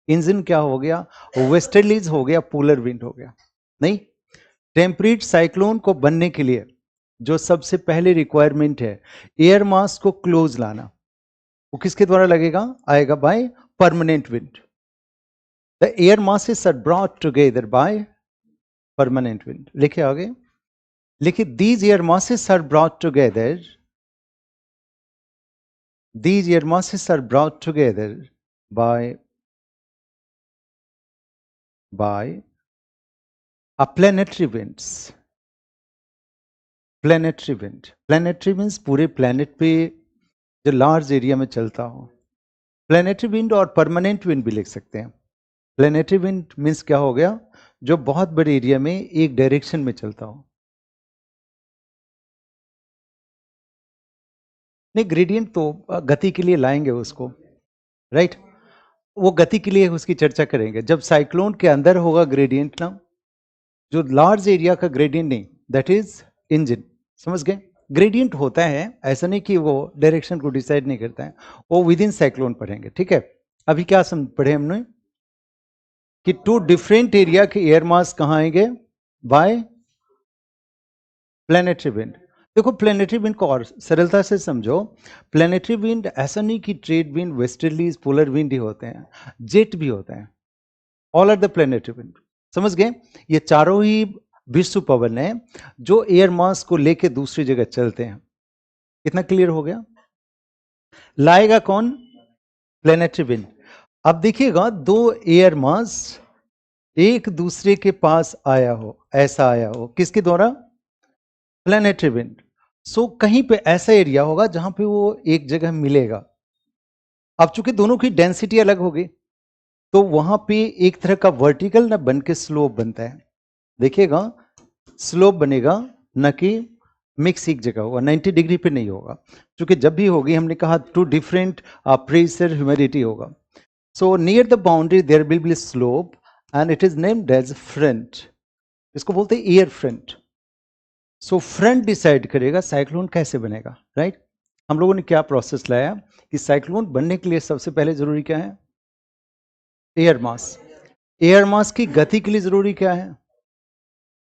इंजन क्या हो गया? वेस्टर्लीज हो गया, पोलर विंड हो गया। नहीं, टेम्परेट साइक्लोन को बनने के लिए जो सबसे पहले रिक्वायरमेंट है, एयर मास को क्लोज लाना, वो किसके द्वारा लगेगा? आएगा by permanent wind. The air masses are brought together by permanent wind. लिखिए आगे, लिखिए, these air masses are brought together, these air masses are brought together by a planetary winds. Planetary wind, planetary means पूरे planet पे जो large area में चलता हो। Planetary wind और परमानेंट विंड भी लिख सकते हैं। प्लेनेटरी विंड मीन्स क्या हो गया? जो बहुत बड़े एरिया में एक डायरेक्शन में चलता हो। नहीं, ग्रेडियंट तो गति के लिए लाएंगे उसको, राइट। वो गति के लिए उसकी चर्चा करेंगे जब साइक्लोन के अंदर होगा ग्रेडियंट ना, जो लार्ज एरिया का ग्रेडियंट नहीं, दैट इज इंजन। समझ गए? ग्रेडियंट होता है, ऐसा नहीं कि वो डायरेक्शन को डिसाइड नहीं करता है, वो विद इन साइक्लोन पढ़ेंगे, ठीक है। अभी क्या पढ़े हमने कि टू डिफरेंट एरिया के एयर मास कहाँ आएंगे? By planetary wind. देखो, प्लेनेटरी विंड को और सरलता से समझो। प्लेनेटरी विंड ऐसा नहीं कि trade wind, westerlies, polar wind ही होते हैं, जेट भी होते हैं। All are the planetary wind. समझ गए? ये चारों ही विश्व पवन है जो एयर मास को लेके दूसरी जगह चलते हैं। कितना क्लियर हो गया? लाएगा कौन? Planetary wind. अब देखिएगा दो एयर मास एक दूसरे के पास आया हो, ऐसा आया हो, किसके द्वारा? Planetary wind. सो कहीं पे ऐसा एरिया होगा जहां पे वो एक जगह मिलेगा। अब चूंकि दोनों की डेंसिटी अलग होगी तो वहां पे एक तरह का वर्टिकल ना बन के स्लोप बनता है। देखिएगा स्लोप बनेगा, न कि मिक्स एक जगह होगा, 90 डिग्री पे नहीं होगा। क्योंकि जब भी होगी हमने कहा टू डिफरेंट प्रेशर ह्यूमिडिटी होगा। So near the boundary there will be slope and it is named as front. इसको बोलते हैं air front. So front decide करेगा साइक्लोन कैसे बनेगा, राइट? हम लोगों ने क्या प्रोसेस लाया कि साइक्लोन बनने के लिए सबसे पहले जरूरी क्या है? Air mass. एयर मास की गति के लिए जरूरी क्या है?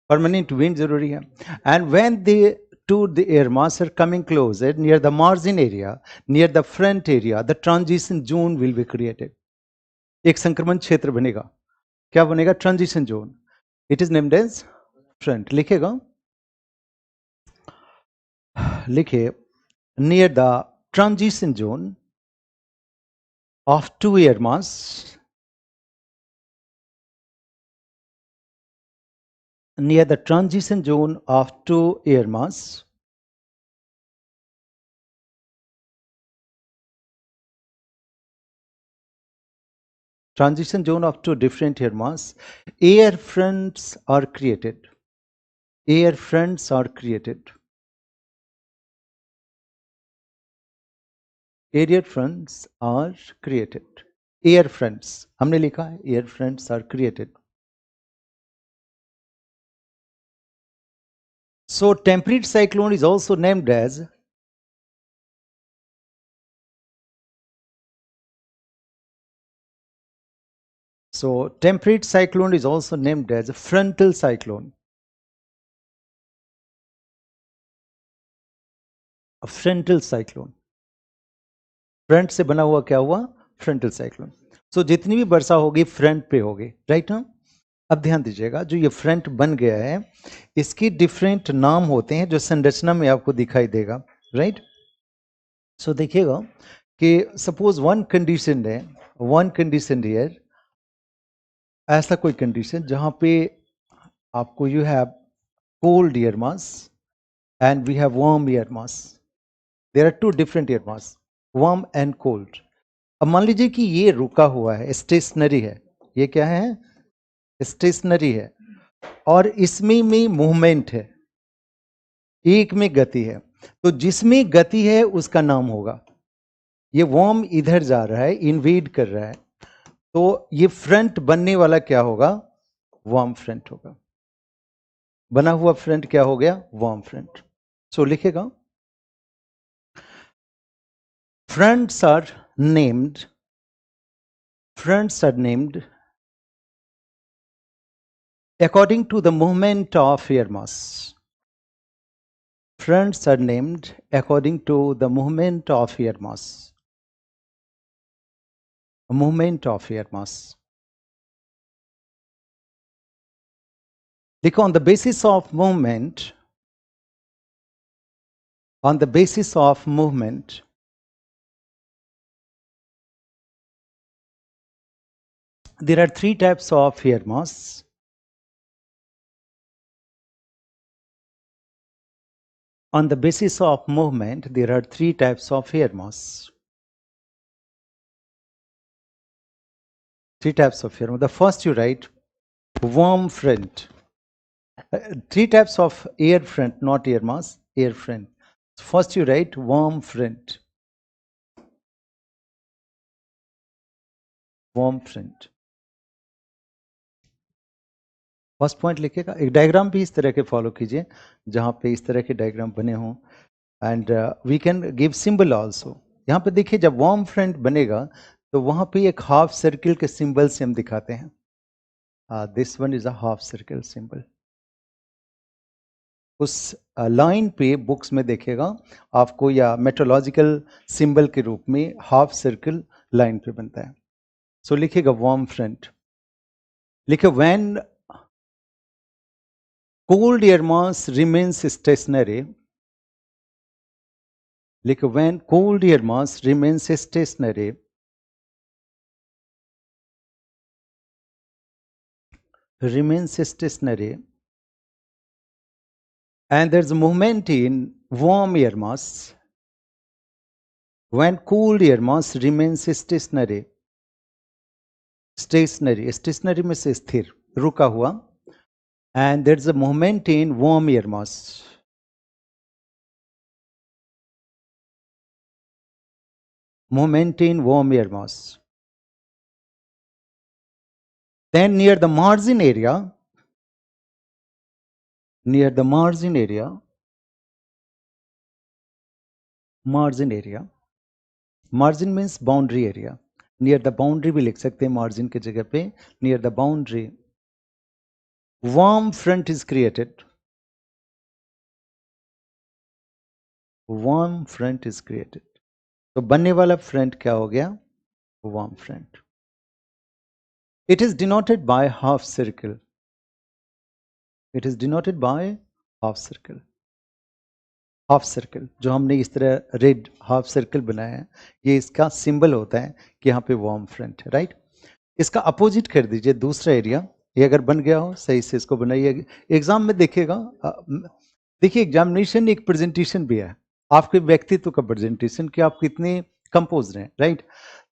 परमानेंट विंड जरूरी है। And when they to the air mass are coming closer near the margin area, near the front area, the transition zone will be created. एक संक्रमण क्षेत्र बनेगा। क्या बनेगा? Transition zone. It is named as front. लिखेगा, लिखिए near the transition zone of two air mass, near the transition zone of two air mass, transition zone of two different air mass, air fronts are created. Air fronts are created. Air fronts are created. Air fronts हमने लिखा है, air fronts are created. So temperate cyclone is also named as temperate cyclone is also named as frontal cyclone. A frontal cyclone. Front से बना हुआ क्या हुआ? Frontal cyclone. सो जितनी भी वर्षा होगी फ्रंट पे होगी, राइट ना? अब ध्यान दीजिएगा, जो ये फ्रंट बन गया है इसकी डिफरेंट नाम होते हैं जो संरचना में आपको दिखाई देगा, राइट? सो देखिएगा कि सपोज वन कंडीशन है, वन कंडीशन हियर, ऐसा कोई कंडीशन जहां पे आपको you have cold air mass and we have warm air mass. There are two different air mass, warm and cold. अब मान लीजिए कि ये रुका हुआ है, स्टेशनरी है। ये क्या है? स्टेशनरी है और इसमें में मूवमेंट है, एक में गति है। तो जिसमें गति है उसका नाम होगा। ये वार्म इधर जा रहा है, इन्वेड कर रहा है, तो ये फ्रंट बनने वाला क्या होगा? वार्म फ्रंट होगा। बना हुआ फ्रंट क्या हो गया? Warm front. सो लिखेगा, fronts are named, fronts are named according to the movement of air mass. Fronts are named according to the movement of air mass. Movement of air mass. Look, on the basis of movement, on the basis of movement, there are three types of air mass. On the basis of movement, there are three types of air mass. Three types of air mass. The first you write warm front. Three types of air front, not air mass, air front. First you write warm front. Warm front. First point लिखिएगा। एक diagram भी इस तरह के follow कीजिए जहाँ पे इस तरह के डायग्राम बने हों, and we can give symbol also. यहाँ पे देखिए जब वार्म फ्रंट बनेगा तो वहाँ पे एक हाफ सर्किल के सिंबल से हम दिखाते हैं। This one is a half circle symbol. उस लाइन पे बुक्स में देखेगा आपको, या मेट्रोलॉजिकल सिंबल के रूप में हाफ सर्किल लाइन पे बनता है। सो लिखिएगा वार्म फ्रंट। लिखे when cold air mass remains stationary. Like when cold air mass remains stationary, remains stationary, and there's movement in warm air mass when cool air mass remains stationary. Stationary में से स्थिर, रुका हुआ. And there's a movement in warm air mass. Movement in warm air mass. Then near the margin area, margin means boundary area. Near the boundary भी लिख सकते हैं margin की जगह पे. Near the boundary, warm front is created. Warm front is created. तो बनने वाला front क्या हो गया? Warm front. It is denoted by half circle. It is denoted by half circle. Half circle जो हमने इस तरह रेड हाफ सर्कल बनाया है, ये इसका सिंबल होता है कि यहाँ पे वार्म फ्रंट है, राइट. इसका अपोजिट कर दीजिए दूसरा एरिया. ये अगर बन गया हो सही से इसको बनाइए. एग्जाम में देखिएगा, देखिए एग्जामिनेशन एक प्रेजेंटेशन भी है, आपके व्यक्तित्व का प्रेजेंटेशन कि आप कितने कंपोज हैं, राइट.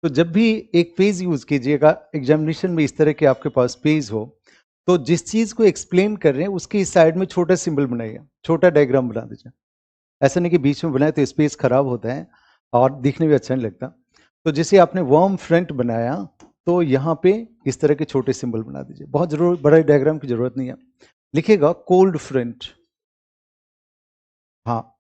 तो जब भी एक पेज यूज कीजिएगा एग्जामिनेशन में, इस तरह के आपके पास पेज हो, तो जिस चीज को एक्सप्लेन कर रहे हैं उसके इस साइड में छोटा सिंबल बनाइए, छोटा डायग्राम बना दीजिए. ऐसा नहीं कि बीच में बनाए तो स्पेस खराब होता है और दिखने में अच्छा नहीं लगता. तो जैसे आपने वार्म फ्रंट बनाया तो यहाँ पे इस तरह के छोटे सिंबल बना दीजिए. बहुत जरूर बड़ा डायग्राम की जरूरत नहीं है. लिखेगा कोल्ड फ्रंट. हाँ.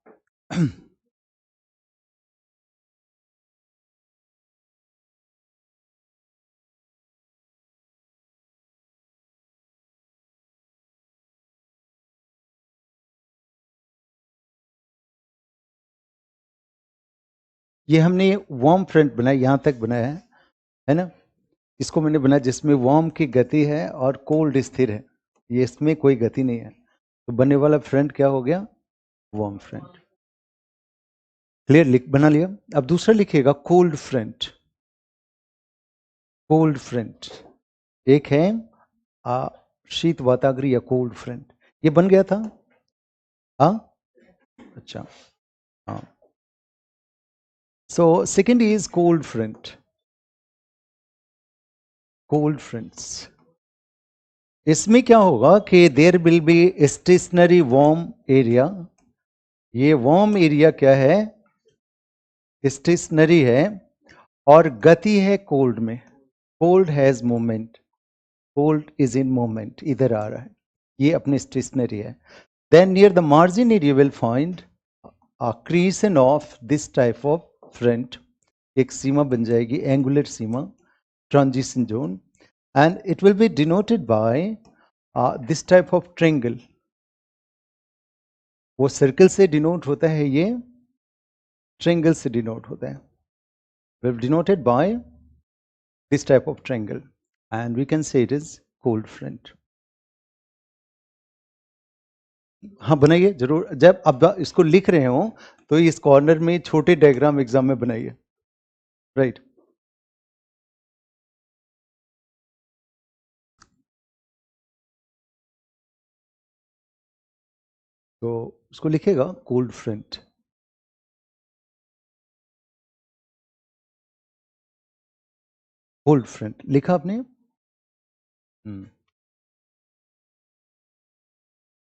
ये हमने वार्म फ्रंट बनाया, यहाँ तक बनाया है ना. इसको मैंने बनाया जिसमें वार्म की गति है और कोल्ड स्थिर है. ये इसमें कोई गति नहीं है, तो बनने वाला फ्रंट क्या हो गया? Warm front. क्लियर, लिख बना लिया. अब दूसरा लिखिएगा कोल्ड फ्रंट. कोल्ड फ्रंट एक है शीत वाताग्र या कोल्ड फ्रंट. ये बन गया था. हाँ, अच्छा. हाँ. So second is cold front. Cold fronts, इसमें क्या होगा कि there will be stationary warm area. ये वार्म एरिया क्या है? स्टेशनरी है और गति है कोल्ड में. Cold has movement. Cold is in movement, इधर आ रहा है, ये अपनी स्टेशनरी है. Then near the margin area will find a creation of this type of front. एक सीमा बन जाएगी, angular Seema, transition zone, and it will be denoted by this type of triangle. वो सर्कल से डिनोट होता है, ये triangle से denote होता है. will be denoted by this type of triangle and we can say it is cold front. हाँ बनाइए जरूर. जब अब इसको लिख रहे हो तो इस कॉर्नर में छोटे डायग्राम एग्जाम में बनाइए, राइट. तो उसको लिखेगा कोल्ड फ्रंट. कोल्ड फ्रंट लिखा आपने.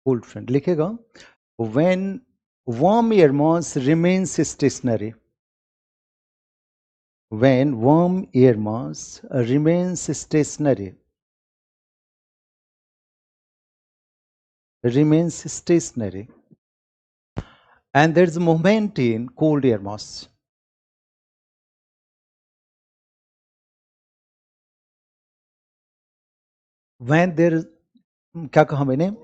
कोल्ड फ्रंट लिखेगा when warm air mass remains stationary. When warm air mass remains stationary. Remains stationary. And there is movement in cold air mass. When there is, क्या कहा मैंने?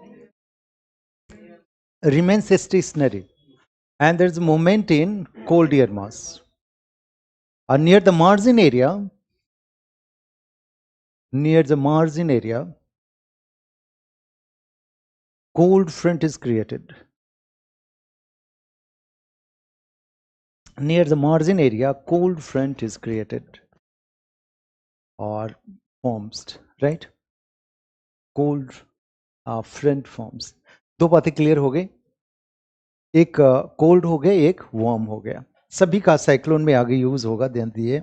Remains stationary. And there is movement in cold air mass. Near the margin area, cold front is created. Near the margin area, cold front is created or formed, right? Cold front forms. दो बातें clear हो गई, एक cold हो गया, एक warm हो गया, सभी का साइक्लोन में आगे यूज होगा, ध्यान दिए।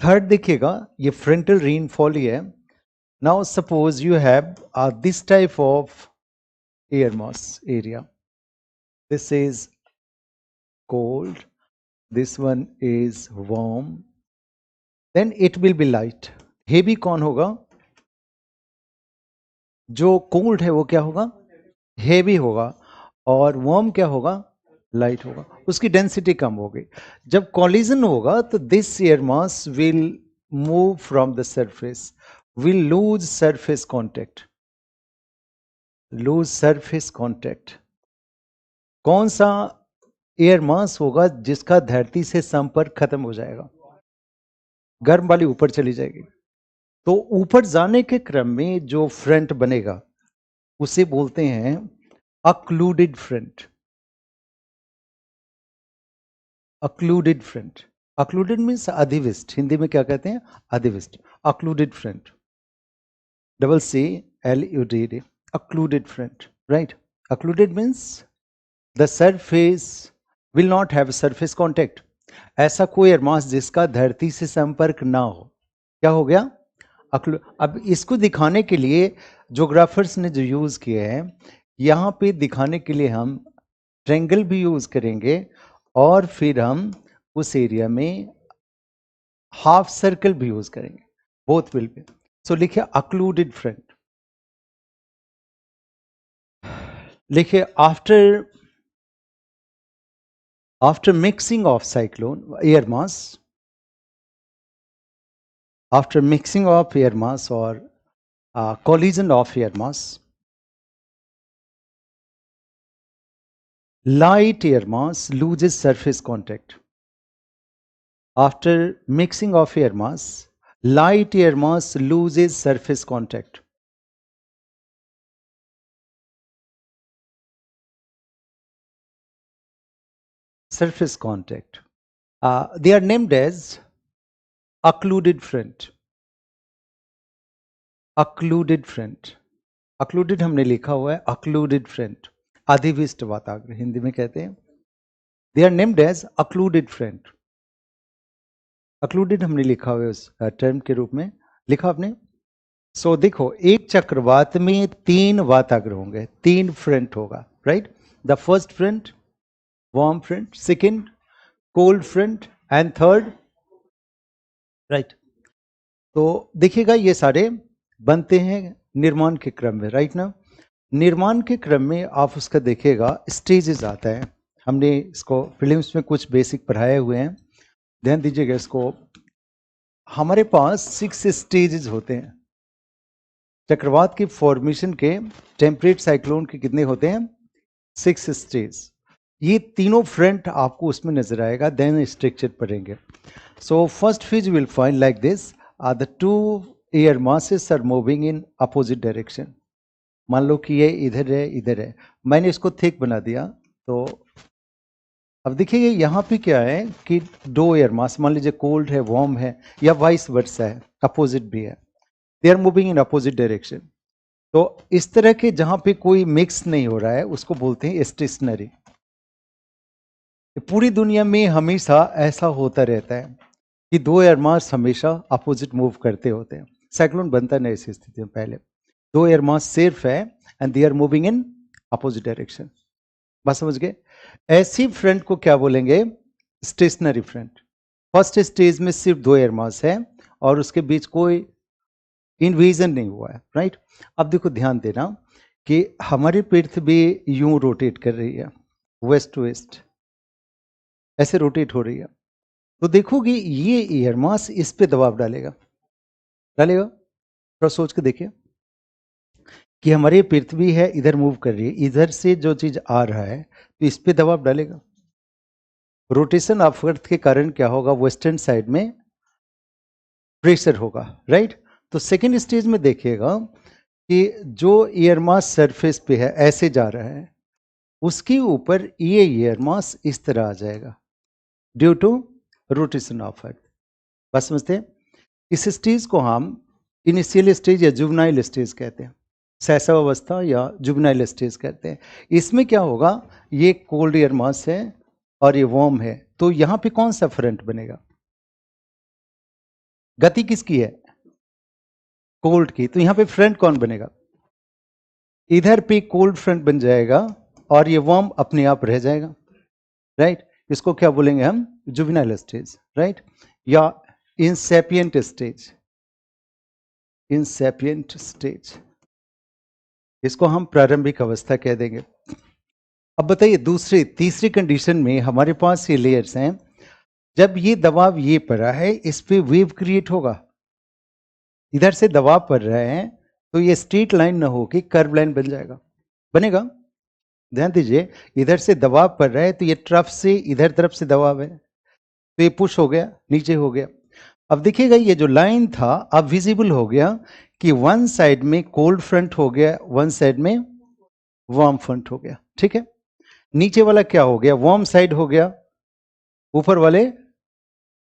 थर्ड देखिएगा, ये फ्रंटल रेनफॉल ही है। Now suppose you have this type of air mass area, this is cold, this one is warm, then it will be light. heavy कौन होगा? जो कोल्ड है वो क्या होगा? हेवी होगा। और वार्म क्या होगा? लाइट होगा, उसकी डेंसिटी कम होगी। जब कॉलिजन होगा तो this air mass will move from the surface, will lose surface contact, lose surface contact. कौन सा एयर मास होगा जिसका धरती से संपर्क खत्म हो जाएगा? गर्म वाली ऊपर चली जाएगी। तो ऊपर जाने के क्रम में जो फ्रंट बनेगा उसे बोलते हैं occluded front. Occluded front, occluded means अधिविष्ट, हिंदी में क्या कहते हैं? अधिविष्ट। Occluded front, double C L U D D, occluded front, right. Occluded means the surface will not have surface contact, ऐसा कोई एयरमास जिसका धरती से संपर्क ना हो। क्या हो गया? अब इसको दिखाने के लिए ज्योग्राफर्स ने जो यूज किए हैं, यहाँ पे दिखाने के लिए हम ट्रायंगल भी यूज करेंगे और फिर हम उस एरिया में हाफ सर्कल भी यूज करेंगे, बोथ विल बी। सो लिखिए अक्लूडेड फ्रंट, लिखिए after mixing of cyclone air mass, after mixing of air mass or collision of air mass, light air mass loses surface contact. After mixing of air mass, light air mass loses surface contact. Surface contact. They are named as occluded front. Occluded front. Occluded हमने लिखा हुआ है, occluded front, अधिविष्ट वाताग्र Hindi में कहते हैं। They are named as occluded front. अक्लूडेड हमने लिखा हुआ है उस टर्म के रूप में, लिखा आपने। सो देखो, एक चक्रवात में 3 वाताग्र होंगे, 3 फ्रंट होगा, right. The first front warm front, second cold front end third, right. तो देखिएगा ये सारे बनते हैं निर्माण के क्रम में, राइट ना। निर्माण के क्रम में आप उसका देखिएगा स्टेजेस आता है, हमने इसको प्रीलिम्स में कुछ बेसिक पढ़ाए हुए हैं, ध्यान दीजिएगा इसको। हमारे पास 6 स्टेजेस होते हैं चक्रवात की फॉर्मेशन के। टेम्परेट साइक्लोन के कितने होते हैं? 6 स्टेज। ये तीनों फ्रंट आपको उसमें नजर आएगा, देन स्ट्रक्चर पढ़ेंगे। So first phase will find like this, the 2 air masses are moving in opposite direction. मान लो कि ये इधर है, इधर है, मैंने इसको थिक बना दिया। तो अब देखिए यहाँ पे क्या है कि 2 एयर मास, मान लीजिए कोल्ड है, वार्म है, या वाइस वर्सा है, अपोजिट भी है, they are moving in opposite direction. तो इस तरह के जहां पे कोई मिक्स नहीं हो रहा है उसको बोलते हैं स्टेशनरी। पूरी दुनिया में हमेशा ऐसा होता रहता है कि 2 एयर मास हमेशा अपोजिट मूव करते होते हैं। साइक्लोन बनता नहीं ऐसी स्थिति में, पहले 2 एयर मास सिर्फ है and they are moving in opposite direction. बात समझ गए? ऐसी फ्रंट को क्या बोलेंगे? Stationery front. फर्स्ट स्टेज में सिर्फ 2 एयर मास है और उसके बीच कोई इन्वेजन नहीं हुआ है, राइट। अब देखो ध्यान देना कि हमारी पृथ्वी यूं रोटेट कर रही है, वेस्ट टू वेस्ट ऐसे रोटेट हो रही है। तो देखोगे ये एयर मास इस पे दबाव डालेगा, डालेगा। थोड़ा सोच के देखिए कि हमारी पृथ्वी है, इधर मूव कर रही है, इधर से जो चीज आ रहा है तो इस पे दबाव डालेगा। रोटेशन ऑफ अर्थ के कारण क्या होगा? वेस्टर्न साइड में प्रेशर होगा, राइट। तो सेकेंड स्टेज में देखिएगा कि जो एयर मास सरफेस पे है ऐसे जा रहा है, उसके ऊपर ये एयर मास इस तरह आ जाएगा due to rotation of earth. बस समझते हैं? इस स्टेज को हम इनिशियल स्टेज या जुवेनाइल स्टेज कहते हैं। शैशव अवस्था या जुवेनाइल स्टेज कहते हैं। इसमें क्या होगा, ये कोल्ड एयर मास है और ये वार्म है, तो यहाँ पे कौन सा फ्रंट बनेगा? गति किसकी है? कोल्ड की, तो यहाँ पे फ्रंट कौन बनेगा? इधर पे कोल्ड फ्रंट बन जाएगा और ये वार्म अपने आप रह जाएगा, राइट? इसको क्या बोलेंगे हम? Juvenile stage, right? या इंसेपिएंट स्टेज, इंसेपिएंट स्टेज, इसको हम प्रारंभिक अवस्था कह देंगे। अब बताइए दूसरी तीसरी कंडीशन में हमारे पास ये लेयर्स हैं, जब ये दबाव ये पड़ा है इस पे वेव क्रिएट होगा। इधर से दबाव पड़ रहा है तो ये स्ट्रेट लाइन ना होके कर्व लाइन बन जाएगा, बनेगा? ध्यान दीजिए, इधर से दबाव पड़ रहा है तो ये ट्रफ से इधर तरफ से दबाव है, तो ये पुश हो गया, नीचे हो गया। अब देखिएगा ये जो लाइन था अब विजिबल हो गया कि वन साइड में कोल्ड फ्रंट हो गया, वन साइड में वार्म फ्रंट हो गया, ठीक है? नीचे वाला क्या हो गया? वार्म साइड हो गया, ऊपर वाले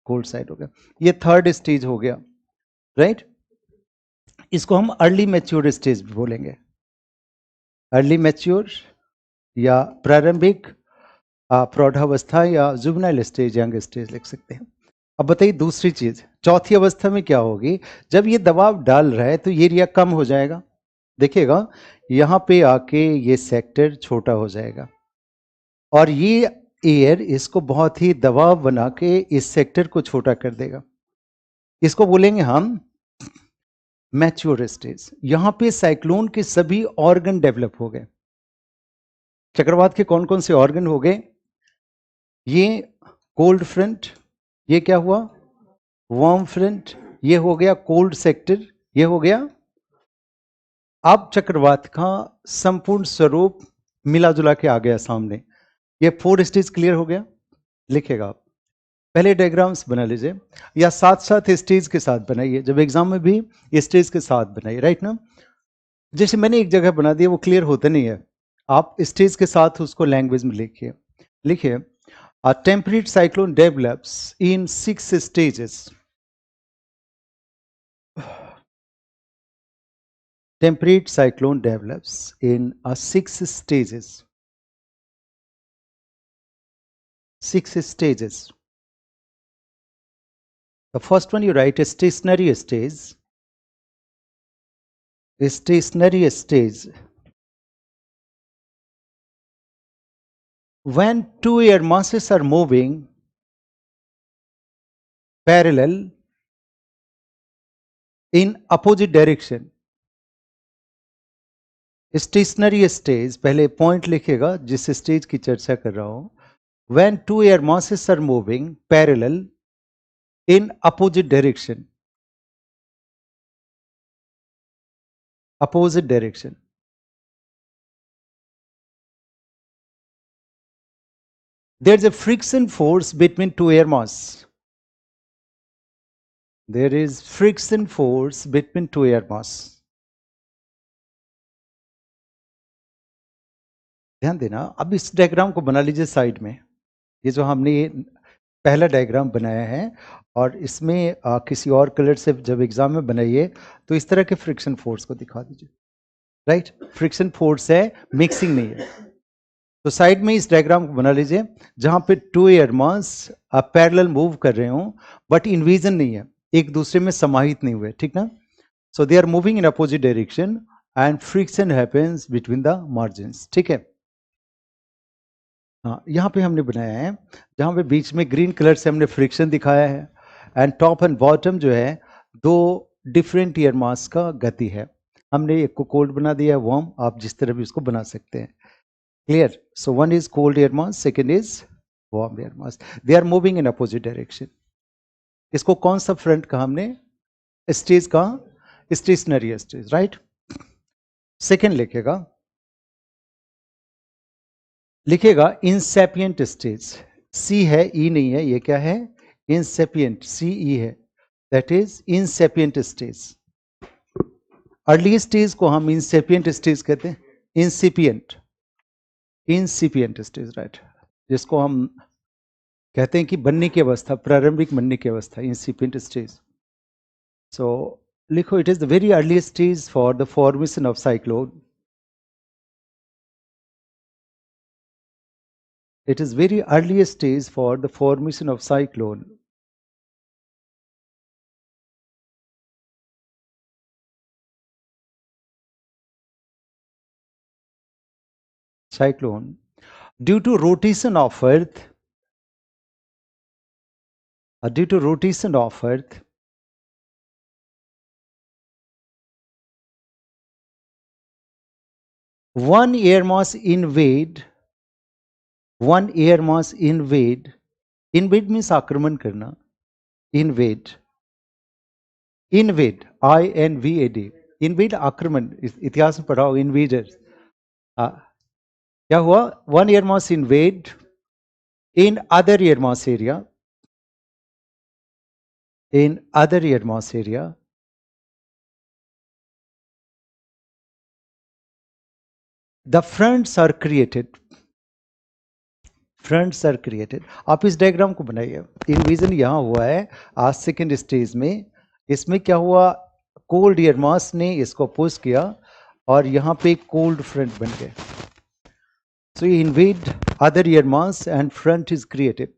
कोल्ड साइड हो गया। ये थर्ड स्टेज हो गया, राइट? इसको हम अर्ली मैच्योर स्टेज बोलेंगे, अर्ली मैच्योर या प्रारंभिक प्रौढ़ावस्था या जुवेनाइल स्टेज, यंग स्टेज लिख सकते हैं। अब बताइए दूसरी चीज, चौथी अवस्था में क्या होगी? जब ये दबाव डाल रहा है तो ये एरिया कम हो जाएगा, देखिएगा यहाँ पे आके ये सेक्टर छोटा हो जाएगा और ये एयर इसको बहुत ही दबाव बना के इस सेक्टर को छोटा कर देगा। इसको बोलेंगे हम मैच्योर स्टेज। यहां पे साइक्लोन के सभी ऑर्गन डेवलप हो गए। चक्रवात के कौन कौन से ऑर्गन हो गए? ये कोल्ड फ्रंट, ये क्या हुआ? वार्म फ्रंट, ये हो गया कोल्ड सेक्टर, ये हो गया। अब चक्रवात का संपूर्ण स्वरूप मिला जुला के आ गया सामने। ये 4 स्टेज क्लियर हो गया। लिखेगा आप, पहले डायग्राम्स बना लीजिए या साथ साथ स्टेज के साथ बनाइए, जब एग्जाम में भी स्टेज के साथ बनाइए, राइट ना? जैसे मैंने एक जगह बना दिया वो क्लियर होता नहीं है, आप स्टेज के साथ उसको लैंग्वेज में लिखिए। लिखिए, a temperate cyclone develops in 6 stages. Temperate cyclone develops in 6 stages. 6 stages. The first one you write a stationary stage. A stationary stage. When two air masses are moving parallel in opposite direction. Stationary stage, पहले point लिखेगा जिस stage की चर्चा कर रहा हूं। When two air masses are moving parallel in opposite direction. Opposite direction. There's a friction force between two air mass. There is friction force between two air mass. ध्यान देना। अब इस डायग्राम को बना लीजिए साइड में, ये जो हमने पहला डायग्राम बनाया है और इसमें किसी और कलर से जब एग्जाम में बनाइए तो इस तरह के फ्रिक्शन फोर्स को दिखा दीजिए, राइट? फ्रिक्शन फोर्स है, मिक्सिंग नहीं है। तो साइड में इस डायग्राम को बना लीजिए जहां पे two air mass parallel move कर रहे हो बट इन्विजन नहीं है, एक दूसरे में समाहित नहीं हुए, ठीक ना? So they are moving in opposite direction and friction happens between the margins, ठीक है? हाँ, यहाँ पे हमने बनाया है जहाँ पे बीच में ग्रीन कलर से हमने फ्रिक्शन दिखाया है एंड टॉप एंड बॉटम जो है दो डिफरेंट एयर मास का गति है। हमने एक को कोल्ड बना दिया है, वार्म, आप जिस तरह भी उसको बना सकते हैं। Clear? So one is cold air mass, second is warm air mass, they are moving in opposite direction. इसको कौन सा फ्रंट कहा हमने? स्टेज का स्टेशनरी स्टेज, राइट? सेकेंड लिखेगा इंसेपिएंट स्टेज। सी है, ई नहीं है, ये क्या है? इंसेपिएंट, सी ई है, that is incipient stage. Early stage को हम इंसेपिएंट स्टेज कहते हैं, इंसिपिएंट, इंसिपिएंट स्टेज, राइट? जिसको हम कहते हैं कि बनने की अवस्था, प्रारंभिक बनने की अवस्था, इंसिपिएंट स्टेज। सो लिखो, it is the very earliest stage for the formation of cyclone. It is very earliest stage for the formation of cyclone. Cyclone. Due to rotation of Earth, due to rotation of Earth, one air mass invade. One air mass invade. Invade means आक्रमण करना. Invade. Invade. INVAD. Invade आक्रमण. इतिहास में पढ़ाओ invaders. क्या हुआ? One air mass invade in other air mass area. In other air mass area. The fronts are created. Fronts are created. आप इस डायग्राम को बनाइए. इन्विजन यहाँ हुआ है आज सेकेंड स्टेज में. इसमें क्या हुआ? कोल्ड एयर मास ने इसको पुश किया और यहाँ पे कोल्ड फ्रंट बन गए. सो ये invade other air mass and front is created.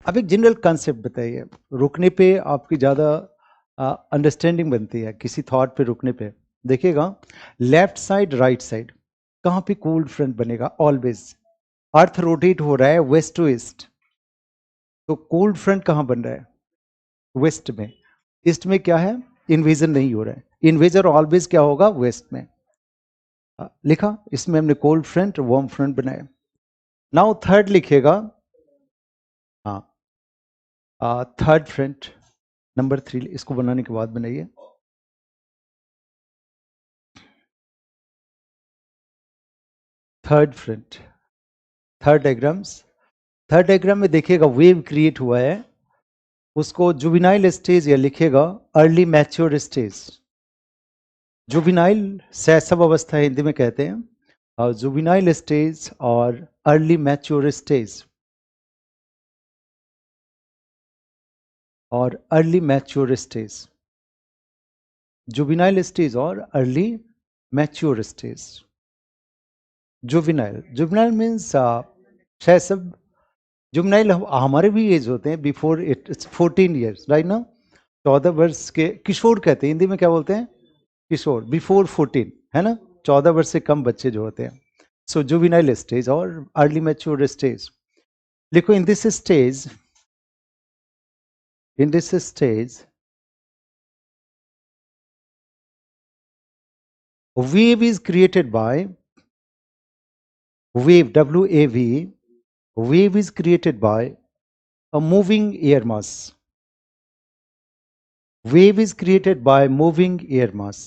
अब एक जनरल कॉन्सेप्ट बताइए. रुकने पे आपकी ज़्यादा अंडरस्टैंडिंग बनती है किसी थॉट पे रुकने पे. देखिएगा, लेफ्ट साइड राइट साइड कहाँ पे कोल्ड फ्रंट बनेगा? ऑलवेज. अर्थ रोटेट हो रहा है वेस्ट टू ईस्ट, तो कोल्ड फ्रंट कहाँ बन रहा है? वेस्ट में. ईस्ट में क्या है? इन्वेजन नहीं हो रहा है. इन्वेजर ऑलवेज क्या होगा? वेस्ट में. लिखा, इसमें हमने कोल्ड फ्रंट वार्म फ्रंट बनाया. नाउ थर्ड लिखेगा. हाँ, थर्ड फ्रंट नंबर 3 इसको बनाने के बाद बनाइए. Third front. थर्ड डायग्राम में देखिएगा वेव क्रिएट हुआ है. उसको जुबिनाइल स्टेज या लिखेगा अर्ली मैच्योर स्टेज. जुबिनाइल शैशव अवस्था हिंदी में कहते हैं. और जुबिनाइल स्टेज और अर्ली मैच्योर स्टेज और early mature stage. Juvenile stage और early mature stage. Juvenile means शैशव. जुबिनाइल हमारे भी एज होते हैं बिफोर इट्स 14 ईयर्स, राइट ना. 14 वर्ष के किशोर कहते हैं. हिंदी में क्या बोलते हैं? किशोर. बिफोर 14 है ना. 14 वर्ष से कम बच्चे जो होते हैं. सो जुबिनाइल स्टेज और अर्ली मैच्योर स्टेज. लिखो, in this stage wave is created by wave, WAV. Wave is created by a moving air mass. Wave is created by moving air mass.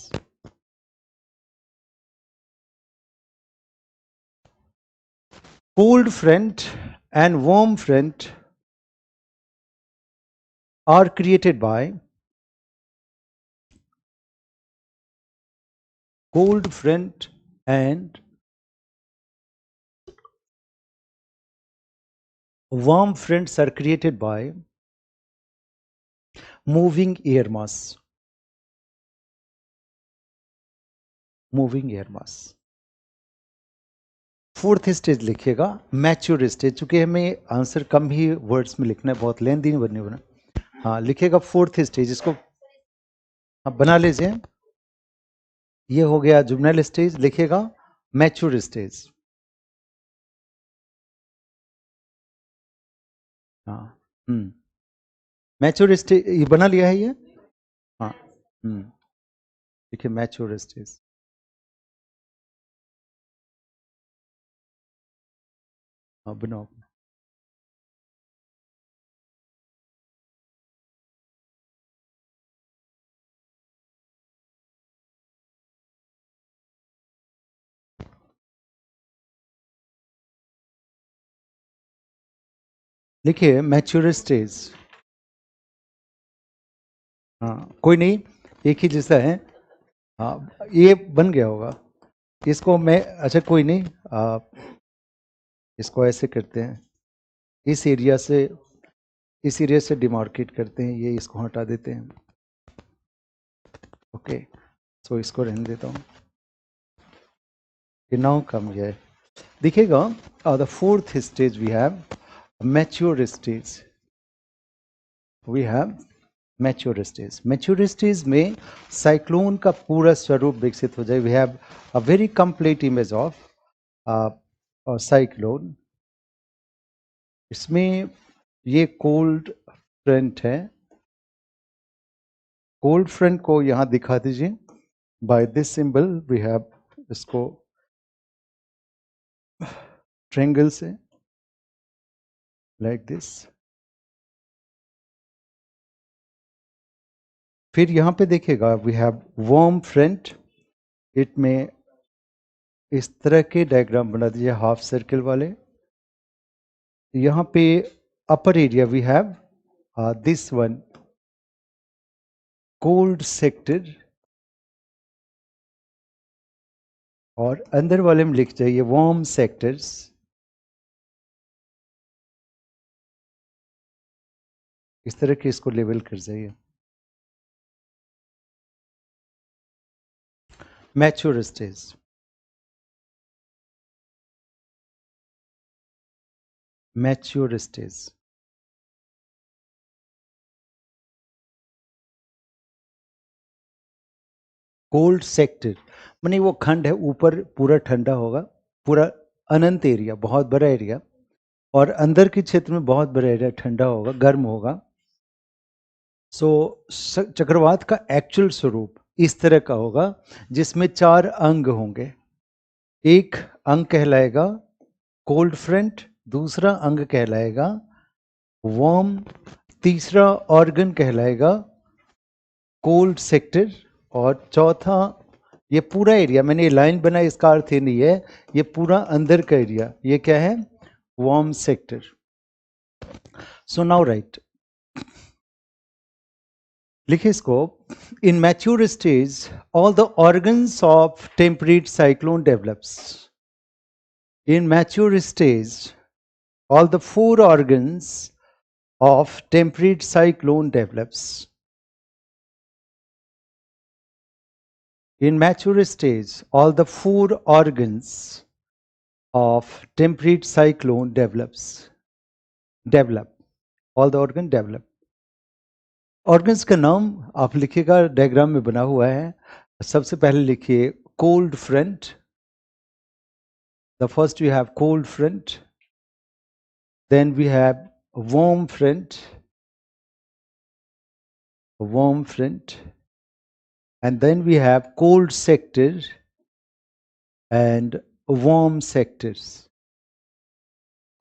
Cold front and warm front are created by cold front and warm fronts are created by moving air mass. Moving air mass. Fourth stage लिखिएगा mature stage. चूंकि हमें answer कम ही words में लिखना है, बहुत lengthy नहीं बनने बना. हाँ, लिखिएगा फोर्थ स्टेज. इसको आप बना लीजिए. ये हो गया जुबिनाइल स्टेज. लिखिएगा मैच्योर स्टेज. हाँ, मैच्योर स्टेज ये बना लिया है ये. हाँ, देखिए मैच्योर स्टेज. हाँ, बनाओ. लिखिए मैच्योर स्टेज. हाँ, कोई नहीं, एक ही जैसा है. हाँ, ये बन गया होगा. इसको मैं, अच्छा कोई नहीं, इसको ऐसे करते हैं. इस एरिया से डिमार्केट करते हैं. ये इसको हटा देते हैं. ओके, सो इसको रहने देता हूँ कि नाउ कम हियर। देखिएगा the fourth stage we have mature stage. We have mature stage. Mature stage में साइक्लोन का पूरा स्वरूप विकसित हो जाए। We have a very complete image of cyclone. इसमें ये कोल्ड फ्रंट है। कोल्ड फ्रंट को यहां दिखा दीजिए by this symbol. We have इसको ट्रायंगल से लाइक दिस। फिर यहां पे देखिएगा we have warm front. It में इस तरह के डायग्राम बना दीजिए हाफ सर्कल वाले। यहां पे upper area we have this one cold sector, और अंदर वाले में लिख जाइए वार्म सेक्टर्स। इस तरह के इसको लेवल कर जाइए। Mature stage. Mature stage. Cold sector माने वो खंड है, ऊपर पूरा ठंडा होगा, पूरा अनंत एरिया, बहुत बड़ा एरिया, और अंदर के क्षेत्र में बहुत बड़ा एरिया ठंडा होगा, गर्म होगा। सो चक्रवात का एक्चुअल स्वरूप इस तरह का होगा जिसमें 4 अंग होंगे। एक अंग कहलाएगा कोल्ड फ्रंट, दूसरा अंग कहलाएगा वार्म, तीसरा ऑर्गन कहलाएगा कोल्ड सेक्टर, और चौथा ये पूरा एरिया, मैंने ये लाइन बनाई इसका अर्थ ये नहीं है, ये पूरा अंदर का एरिया, ये क्या है? Warm sector. So now right, लिखिए इसको। In mature stage all the organs of temperate cyclone develops. In mature stage all the 4 organs of temperate cyclone develops. In mature stage, all the 4 organs of temperate cyclone develop. All the organ develop. Organs का नाम आप लिखिएगा, diagram में बना हुआ है। सबसे पहले लिखिए cold front. The first we have cold front. Then we have warm front. Warm front. And then we have cold sector and warm sectors.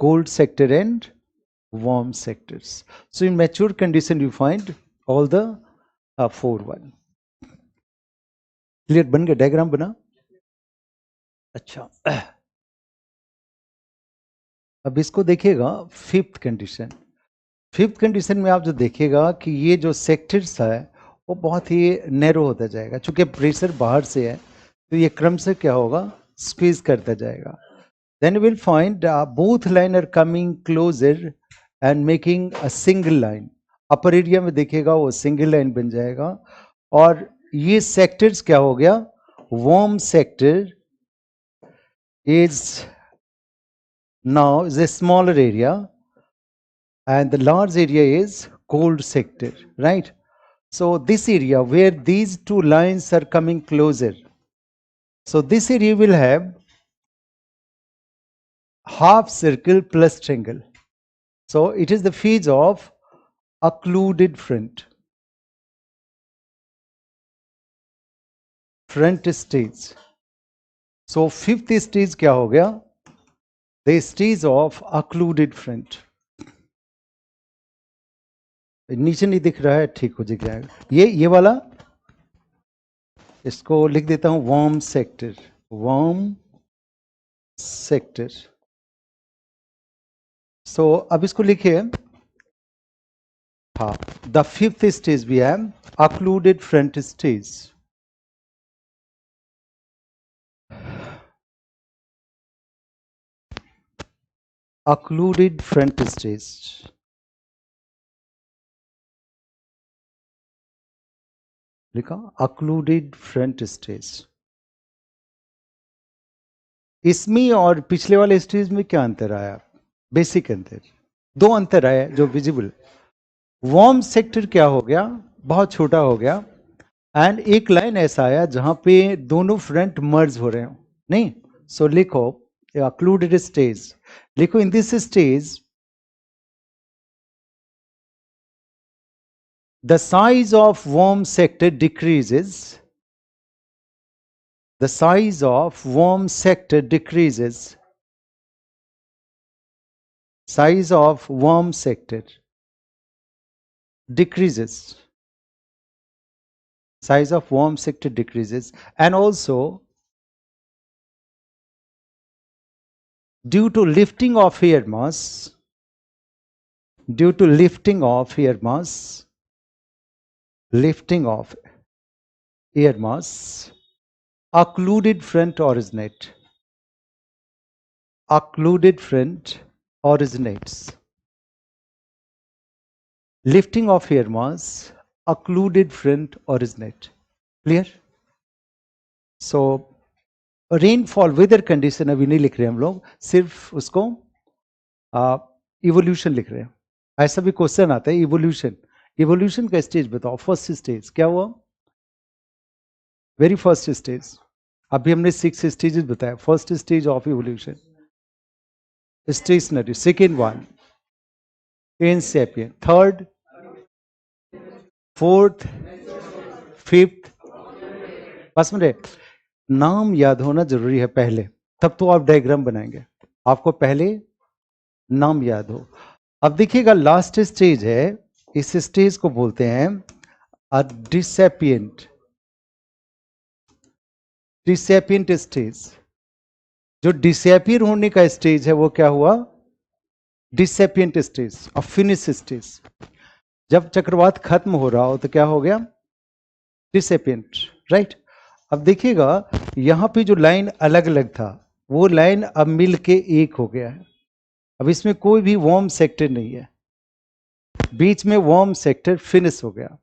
Cold sector and warm sectors. So in mature condition you find all the 4 one. Clear बन गया? Diagram बना? अच्छा, अब इसको देखिएगा fifth condition. Fifth condition में आप जो देखिएगा कि ये जो सेक्टर्स है वो बहुत ही नैरो होता जाएगा। चूंकि प्रेशर बाहर से है तो ये क्रम से क्या होगा? स्क्वीज करता जाएगा। Then you will find both line are coming closer and making a single line. Upper area में देखिएगा वो सिंगल लाइन बन जाएगा। और ये सेक्टर्स क्या हो गया? Warm sector is now is a smaller area and the large area is cold sector, right? So this area where these 2 lines are coming closer, so this area will have half circle plus triangle. So it is the phase of occluded front. Front stage. So fifth stage क्या हो गया? The stage of occluded front. नीचे नहीं दिख रहा है, ठीक हो जाएगा। ये वाला इसको लिख देता हूं warm sector. Warm sector. So अब इसको लिखिए। हाँ, द फिफ्थ स्टेज भी है occluded front stage. occluded front stage. लिखा अक्लूडेड फ्रंट स्टेज। इसमें और पिछले वाले स्टेज में क्या अंतर आया? बेसिक अंतर, दो अंतर आया जो विजिबल। वार्म सेक्टर क्या हो गया? बहुत छोटा हो गया। एंड एक लाइन ऐसा आया जहां पे दोनों फ्रंट मर्ज हो रहे हो, नहीं? सो लिखो अक्लूडेड स्टेज, लिखो in this stage the size of worm sector decreases. The size of worm sector decreases. Size of worm sector decreases. Size of worm sector decreases, and also due to lifting of hair mass, due to lifting of hair mass, lifting of hair mass, occluded front originate. Occluded front originates. Lifting of hair mass, occluded front originate. Clear? So rainfall weather condition अभी नहीं लिख रहे हम लोग, सिर्फ उसको evolution लिख रहे हैं। ऐसा भी क्वेश्चन आता है, इवोल्यूशन, इवोल्यूशन का स्टेज बताओ। फर्स्ट स्टेज क्या हुआ? वेरी फर्स्ट स्टेज, अभी हमने 6 स्टेजेस बताया। First stage of evolution stationary, second one incipient, third, fourth, fifth. बस मेरे नाम याद होना जरूरी है पहले, तब तो आप डायग्राम बनाएंगे। आपको पहले नाम याद हो। अब देखिएगा लास्ट स्टेज है, इस स्टेज को बोलते हैं डिसेपिएंट। डिसेपिएंट स्टेज, जो डिसएपियर होने का स्टेज है वो क्या हुआ? डिसेपिएंट स्टेज और फिनिश स्टेज। जब चक्रवात खत्म हो रहा हो तो क्या हो गया? डिसेपिएंट, राइट। अब देखिएगा यहां पे जो लाइन अलग अलग था वो लाइन अब मिल के एक हो गया है। अब इसमें कोई भी वार्म सेक्टर नहीं है, बीच में वार्म सेक्टर फिनिश हो गया।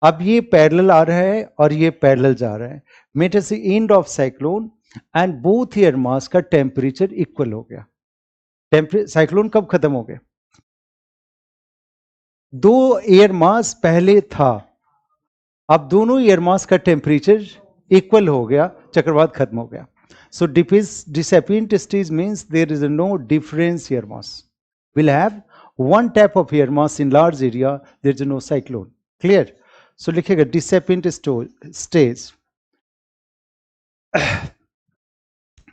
अब ये पैरेलल आ रहा है और ये पैरेलल जा रहा है, मीटर से end of cyclone and both air mass का टेम्परेचर इक्वल हो गया। साइक्लोन कब खत्म हो गया? 2 एयर मास पहले था, अब दोनों एयर मास का टेम्परेचर इक्वल हो गया, चक्रवात खत्म हो गया। So disappearant stage means there is no difference air mass. We'll have one type of air mass in large area, there is no cyclone. Clear? So लिखेगा disappearant stage.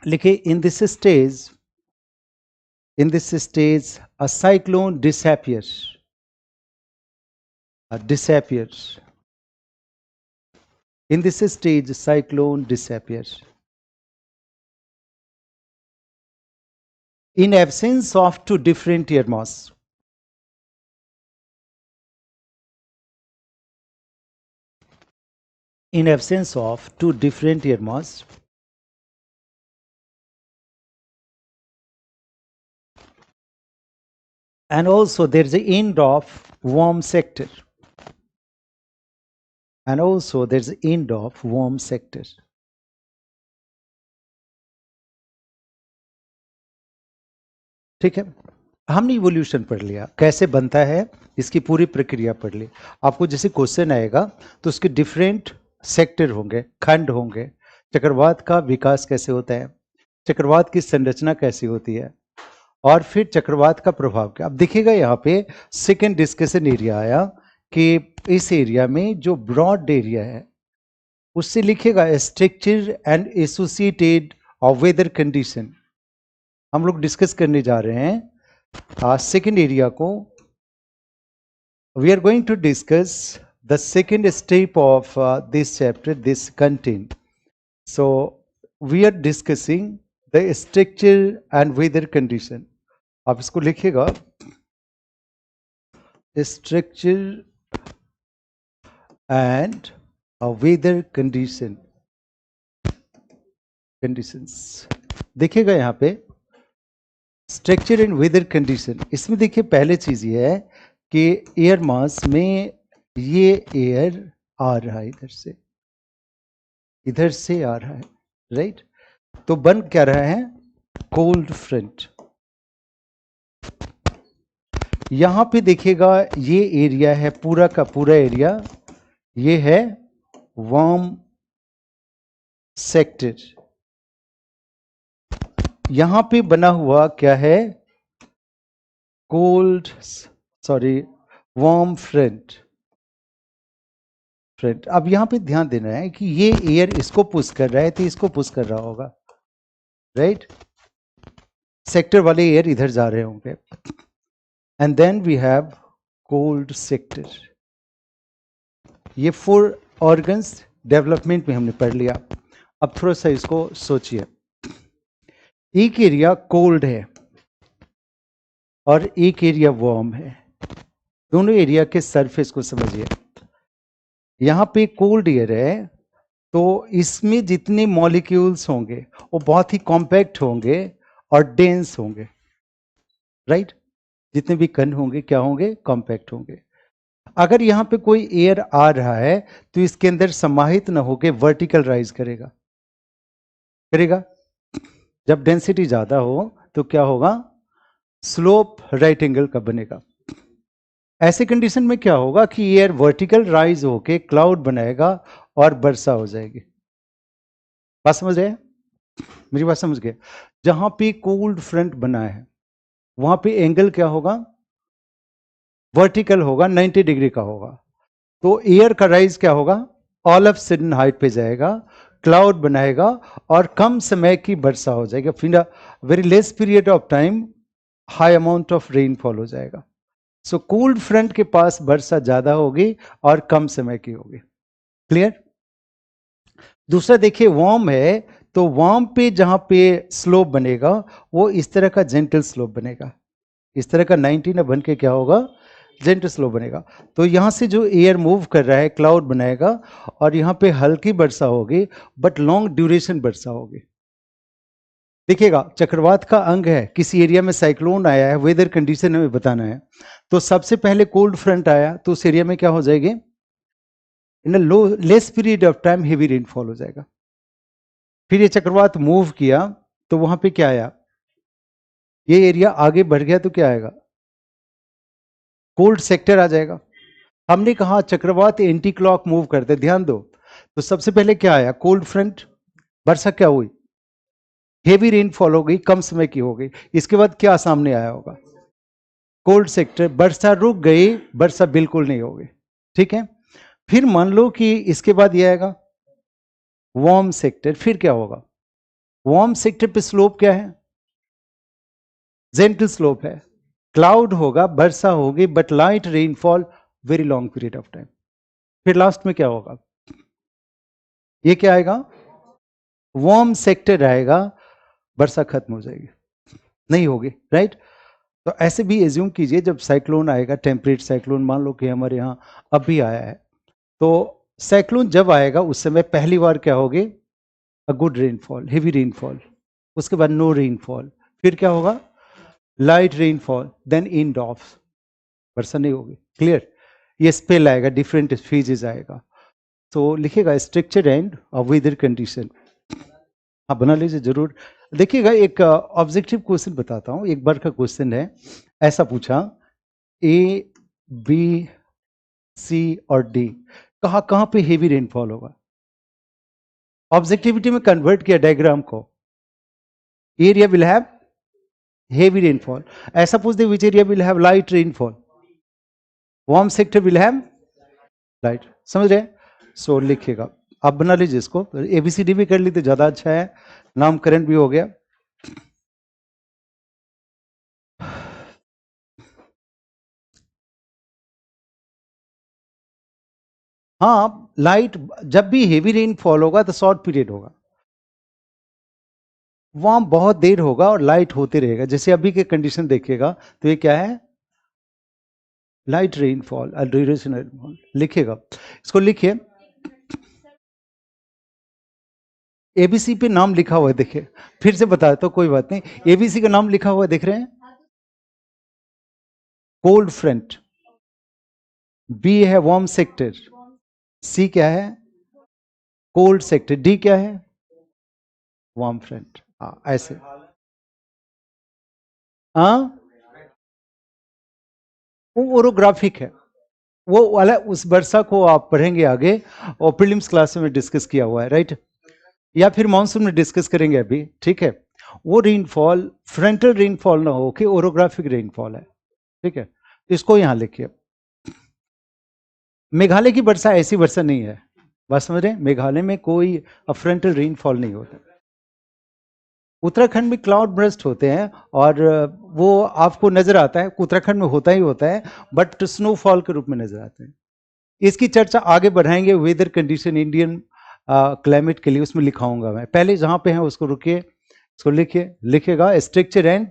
लिखे in this stage a cyclone disappears. Disappears. In this stage cyclone disappears. In absence of two different air mass. In absence of two different air mass, and also there is the end of warm sector. And also there is the end of warm sector. ठीक है, हमने evolution पढ़ लिया, कैसे बनता है इसकी पूरी प्रक्रिया पढ़ ली। आपको जैसे क्वेश्चन आएगा तो उसके डिफरेंट सेक्टर होंगे, खंड होंगे, चक्रवात का विकास कैसे होता है, चक्रवात की संरचना कैसी होती है, और फिर चक्रवात का प्रभाव क्या। अब देखिएगा यहाँ पे सेकेंड डिस्कशन एरिया आया कि इस एरिया में जो ब्रॉड एरिया है उससे लिखेगा स्ट्रक्चर एंड एसोसिएटेड और वेदर कंडीशन। हम लोग डिस्कस करने जा रहे हैं सेकेंड एरिया को। We are going to discuss the second step of this chapter, this content. So we are discussing the structure and weather condition. आप इसको लिखिएगा structure and weather condition, conditions. देखिएगा यहाँ पे स्ट्रक्चर एंड वेदर कंडीशन। इसमें देखिए पहले चीज ये है कि एयर मास में ये एयर आ रहा है, इधर से आ रहा है, राइट। तो बन क्या रहा है, कोल्ड फ्रंट। यहां पे देखिएगा ये एरिया है, पूरा का पूरा एरिया, ये है वार्म सेक्टर। यहां पे बना हुआ क्या है, कोल्ड, सॉरी, वार्म फ्रंट। अब यहां पे ध्यान देना है कि ये एयर इसको पुश कर रहा है तो इसको पुश कर रहा होगा, राइट। सेक्टर वाले एयर इधर जा रहे होंगे, and then we have cold sector. ये 4 ऑर्गन्स डेवलपमेंट में हमने पढ़ लिया। अब थोड़ा सा इसको सोचिए, एक एरिया कोल्ड है और एक एरिया वार्म है, दोनों एरिया के सरफेस को समझिए। यहां पे कोल्ड एयर है तो इसमें जितने मॉलिक्यूल्स होंगे वो बहुत ही कॉम्पैक्ट होंगे और डेंस होंगे, राइट। जितने भी कण होंगे क्या होंगे, कॉम्पैक्ट होंगे। अगर यहां पे कोई एयर आ रहा है तो इसके अंदर समाहित न होकर वर्टिकल राइज करेगा, जब डेंसिटी ज्यादा हो तो क्या होगा, स्लोप राइट एंगल का बनेगा। ऐसे कंडीशन में क्या होगा कि एयर वर्टिकल राइज होके क्लाउड बनाएगा और वर्षा हो जाएगी। बात समझ रहे हैं, मेरी बात समझ गए। जहां पे कोल्ड फ्रंट बना है वहां पे एंगल क्या होगा, वर्टिकल होगा, 90 डिग्री का होगा। तो एयर का राइज क्या होगा, ऑल ऑफ सडन हाइट पे जाएगा, क्लाउड बनाएगा और कम समय की वर्षा हो जाएगी। फिर very less period of time high amount of rainfall हो जाएगा। सो कोल्ड फ्रंट के पास वर्षा ज्यादा होगी और कम समय की होगी। क्लियर। दूसरा देखिए, वार्म है तो वार्म पे जहां पे स्लोप बनेगा वो इस तरह का जेंटल स्लोप बनेगा, इस तरह का 90 ना बन के क्या होगा, जेंटल स्लोप बनेगा। तो यहां से जो एयर मूव कर रहा है क्लाउड बनाएगा और यहां पे हल्की वर्षा होगी बट लॉन्ग ड्यूरेशन वर्षा होगी। देखिएगा, चक्रवात का अंग है, किसी एरिया में साइक्लोन आया है, वेदर कंडीशन हमें बताना है, तो सबसे पहले कोल्ड फ्रंट आया तो उस एरिया में क्या हो जाएगी, in low less period of time heavy rainfall हो जाएगा। फिर ये चक्रवात मूव किया तो वहां पे क्या आया, ये एरिया आगे बढ़ गया तो क्या आएगा, कोल्ड सेक्टर आ जाएगा। हमने कहा चक्रवात एंटी क्लॉक मूव करते, ध्यान दो। तो सबसे पहले क्या आया, कोल्ड फ्रंट, वर्षा क्या हुई, हेवी रेनफॉल हो गई, कम समय की हो गई। इसके बाद क्या सामने आया होगा, कोल्ड सेक्टर, वर्षा रुक गई, वर्षा बिल्कुल नहीं होगी, ठीक है। फिर मान लो कि इसके बाद ये आएगा वार्म सेक्टर, फिर क्या होगा, वार्म सेक्टर पे स्लोप क्या है, जेंटल स्लोप है, क्लाउड होगा, वर्षा होगी but light rainfall, very long period of time. फिर लास्ट में क्या होगा, ये क्या आएगा, वार्म सेक्टर आएगा, वर्षा खत्म हो जाएगी, नहीं होगी, राइट। तो ऐसे भी एज्यूम कीजिए जब साइक्लोन आएगा, टेम्परेट साइक्लोन, मान लो कि हमारे यहाँ अभी आया है, तो साइक्लोन जब आएगा उस समय पहली बार क्या होगी, a good rainfall, heavy rainfall, उसके बाद नो रेनफॉल, फिर क्या होगा, light rainfall, then end of, वर्षा नहीं होगी। क्लियर। ये स्पेल आएगा, डिफरेंट फेजेस आएगा। तो लिखेगा स्ट्रक्चर एंड वेदर कंडीशन, आप बना लीजिए जरूर। देखिएगा, एक ऑब्जेक्टिव क्वेश्चन बताता हूँ, एक बार का क्वेश्चन है, ऐसा पूछा, ए बी सी और डी, कहाँ कहाँ पे हेवी रेनफॉल होगा। ऑब्जेक्टिविटी में कन्वर्ट किया डायग्राम को, area will have heavy rainfall, ऐसा पूछ दे which area will have light rainfall, warm sector will have light, समझ रहे हैं। सो लिखिएगा, आप बना लीजिए इसको, एबीसीडी भी कर ली तो ज्यादा अच्छा है, नामकरण भी हो गया। हाँ, लाइट जब भी हेवी रेनफॉल होगा तो शॉर्ट पीरियड होगा, वहां बहुत देर होगा और लाइट होते रहेगा। जैसे अभी के कंडीशन देखिएगा तो ये क्या है, लाइट रेनफॉल, ड्यूरेशन रेनफॉल, लिखिएगा इसको, लिखिए एबीसी पे नाम लिखा हुआ है, देखिए फिर से बताया तो कोई बात नहीं, एबीसी का नाम लिखा हुआ है, देख रहे हैं, कोल्ड फ्रंट, बी है वार्म सेक्टर, सी क्या है? Cold sector. डी क्या है? Warm front. हाँ ऐसे। हाँ वो ओरोग्राफिक है, वो वाला उस वर्षा को आप पढ़ेंगे आगे और प्रीलिम्स क्लास में डिस्कस किया हुआ है, राइट? या फिर मानसून में डिस्कस करेंगे अभी, ठीक है? वो रेनफॉल फ्रंटल रेनफॉल ना हो कि ओरोग्राफिक रेनफॉल है, ठीक है? इसको यहां लिखिए। मेघालय की वर्षा ऐसी वर्षा नहीं है, बात समझ रहे हैं? मेघालय में कोई फ्रंटल रेनफॉल नहीं होता। उत्तराखंड में क्लाउड बर्स्ट होते हैं और वो आपको नजर आता है, उत्तराखंड में होता ही होता है, बट स्नोफॉल के रूप में नजर आते हैं। इसकी चर्चा आगे बढ़ाएंगे, वेदर कंडीशन इंडियन क्लाइमेट के लिए, उसमें लिखाऊंगा मैं। पहले जहां पे है उसको रुकिए, इसको लिखिए, लिखेगा स्ट्रक्चर एंड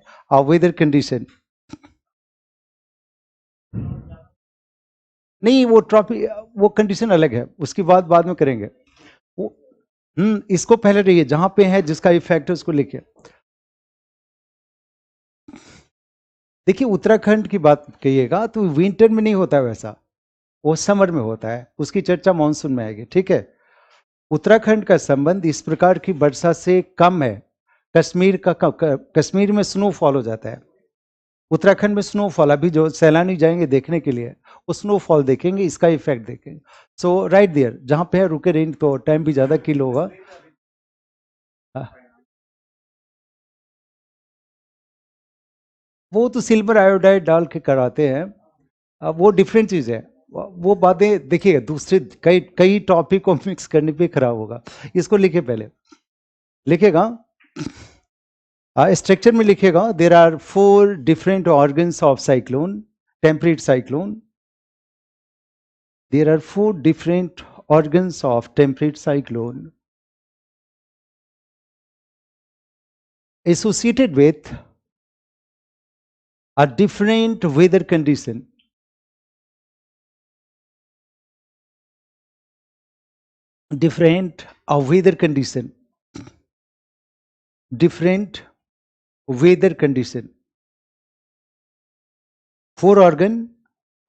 वेदर कंडीशन। नहीं वो ट्रॉपी वो कंडीशन अलग है, उसकी बात बाद में करेंगे। वो इसको पहले रहिए, जहां पे है जिसका इफेक्ट है उसको लिखिए। देखिए उत्तराखंड की बात कहिएगा तो विंटर में नहीं होता है वैसा, वो समर में होता है, उसकी चर्चा मानसून में आएगी, ठीक है? उत्तराखंड का संबंध इस प्रकार की वर्षा से कम है। कश्मीर का कश्मीर में स्नोफॉल हो जाता है, उत्तराखंड में स्नोफॉल, अभी जो सैलानी जाएंगे देखने के लिए वो स्नोफॉल देखेंगे, इसका इफेक्ट देखेंगे। सो राइट देयर जहां पे है रुके रहेंगे तो टाइम भी ज्यादा किल होगा। वो तो सिल्वर आयोडाइड डाल के कराते हैं, अब वो डिफरेंट चीज है। वो बातें देखिए, दूसरे कई कई टॉपिक को मिक्स करने पे खराब होगा। इसको लिखे पहले, लिखेगा स्ट्रक्चर में लिखेगा there are 4 different organs of cyclone, temperate cyclone. There are 4 different organs of temperate cyclone associated with a different weather condition. Different weather condition. Different weather condition. 4 organ,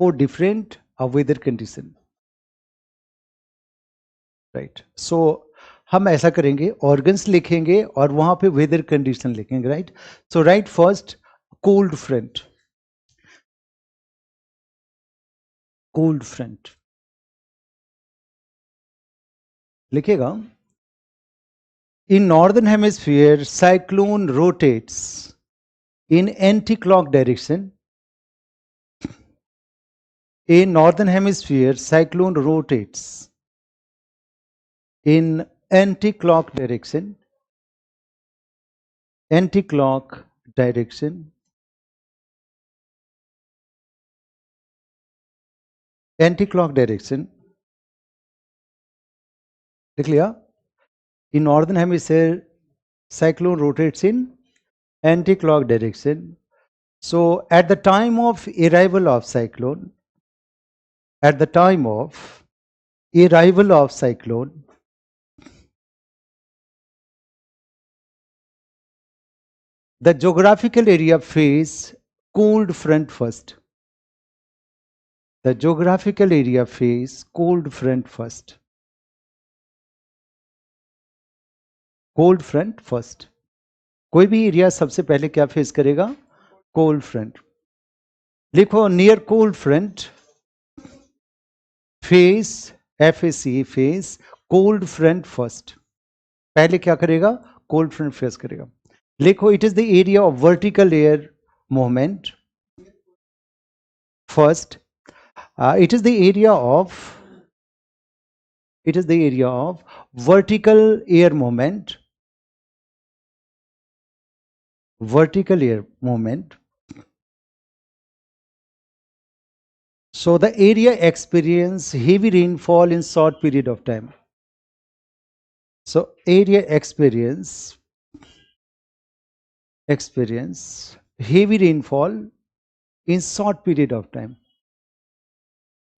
4 different weather condition. Right so हम ऐसा करेंगे, organs लिखेंगे और वहां पे weather condition लिखेंगे, right? So right first cold front, cold front लिखेगा। In northern hemisphere cyclone rotates in anti clock direction. In northern hemisphere cyclone rotates in anti-clock direction, anti-clock direction, anti-clock direction, लिख लिया? In northern hemisphere cyclone rotates in anti-clock direction. So at the time of arrival of cyclone, at the time of arrival of cyclone, the geographical area face cold front first. The geographical area face cold front first. Cold front first. कोई भी एरिया सबसे पहले क्या face करेगा? Cold front. लिखो near cold front face, FAC face cold front first. पहले क्या करेगा? कोल्ड फ्रंट फेस करेगा। लिखो it is the area of vertical air movement first. It is the area of, it is the area of vertical air movement, vertical air movement. So the area experience heavy rainfall in short period of time. So area experience heavy rainfall in short period of time.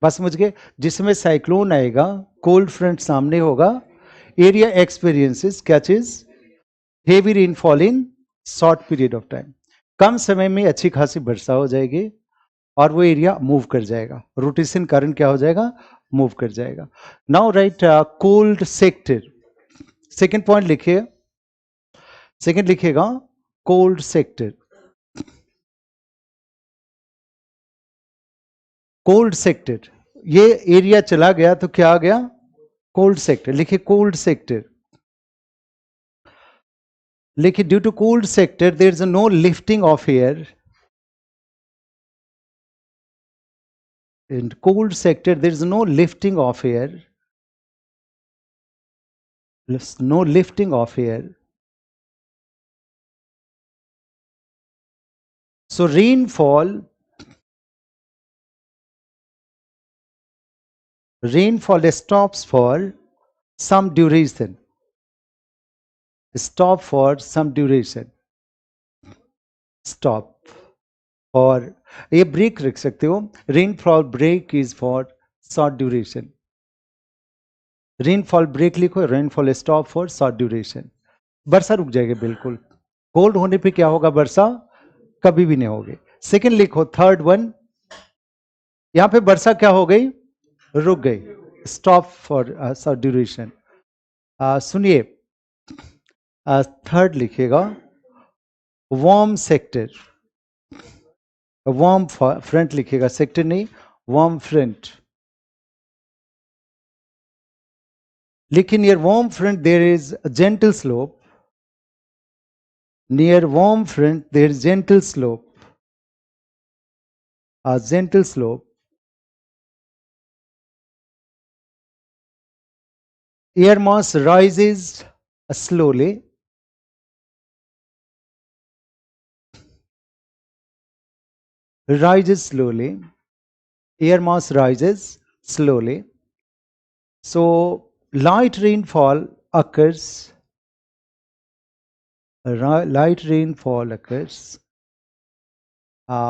बस समझ गए? जिसमें cyclone आएगा, cold front सामने होगा, area experiences क्या चीज? Heavy rainfall in short period of time. कम समय में अच्छी खासी वर्षा हो जाएगी और वो एरिया मूव कर जाएगा। रोटेशन कारण क्या हो जाएगा? मूव कर जाएगा। Now write cold sector, second point लिखिए, सेकेंड लिखिएगा कोल्ड सेक्टर। कोल्ड सेक्टर, ये एरिया चला गया तो क्या आ गया? Cold sector. लिखिए कोल्ड सेक्टर, लिखिए due to cold sector there is no lifting of air, in cold sector there is no lifting of air, no lifting of air, so rainfall stops for some duration, stop for some duration, stop और ये break रख सकते हो, rainfall break is for short duration, rainfall break लिखो, rainfall stop for short duration. वर्षा रुक जाएगी बिल्कुल, कोल्ड होने पे क्या होगा? वर्षा कभी भी नहीं होगी। सेकेंड लिखो, थर्ड वन, यहां पे वर्षा क्या हो गई? रुक गई, स्टॉप फॉर शॉर्ट ड्यूरेशन। सुनिए, थर्ड लिखिएगा वार्म सेक्टर, वार्म फ्रंट लिखिएगा, सेक्टर नहीं, वार्म फ्रंट। लेकिन near warm front there is a gentle slope, near warm front there is gentle slope, a gentle slope, air mass rises slowly, air mass rises slowly, so light rainfall occurs,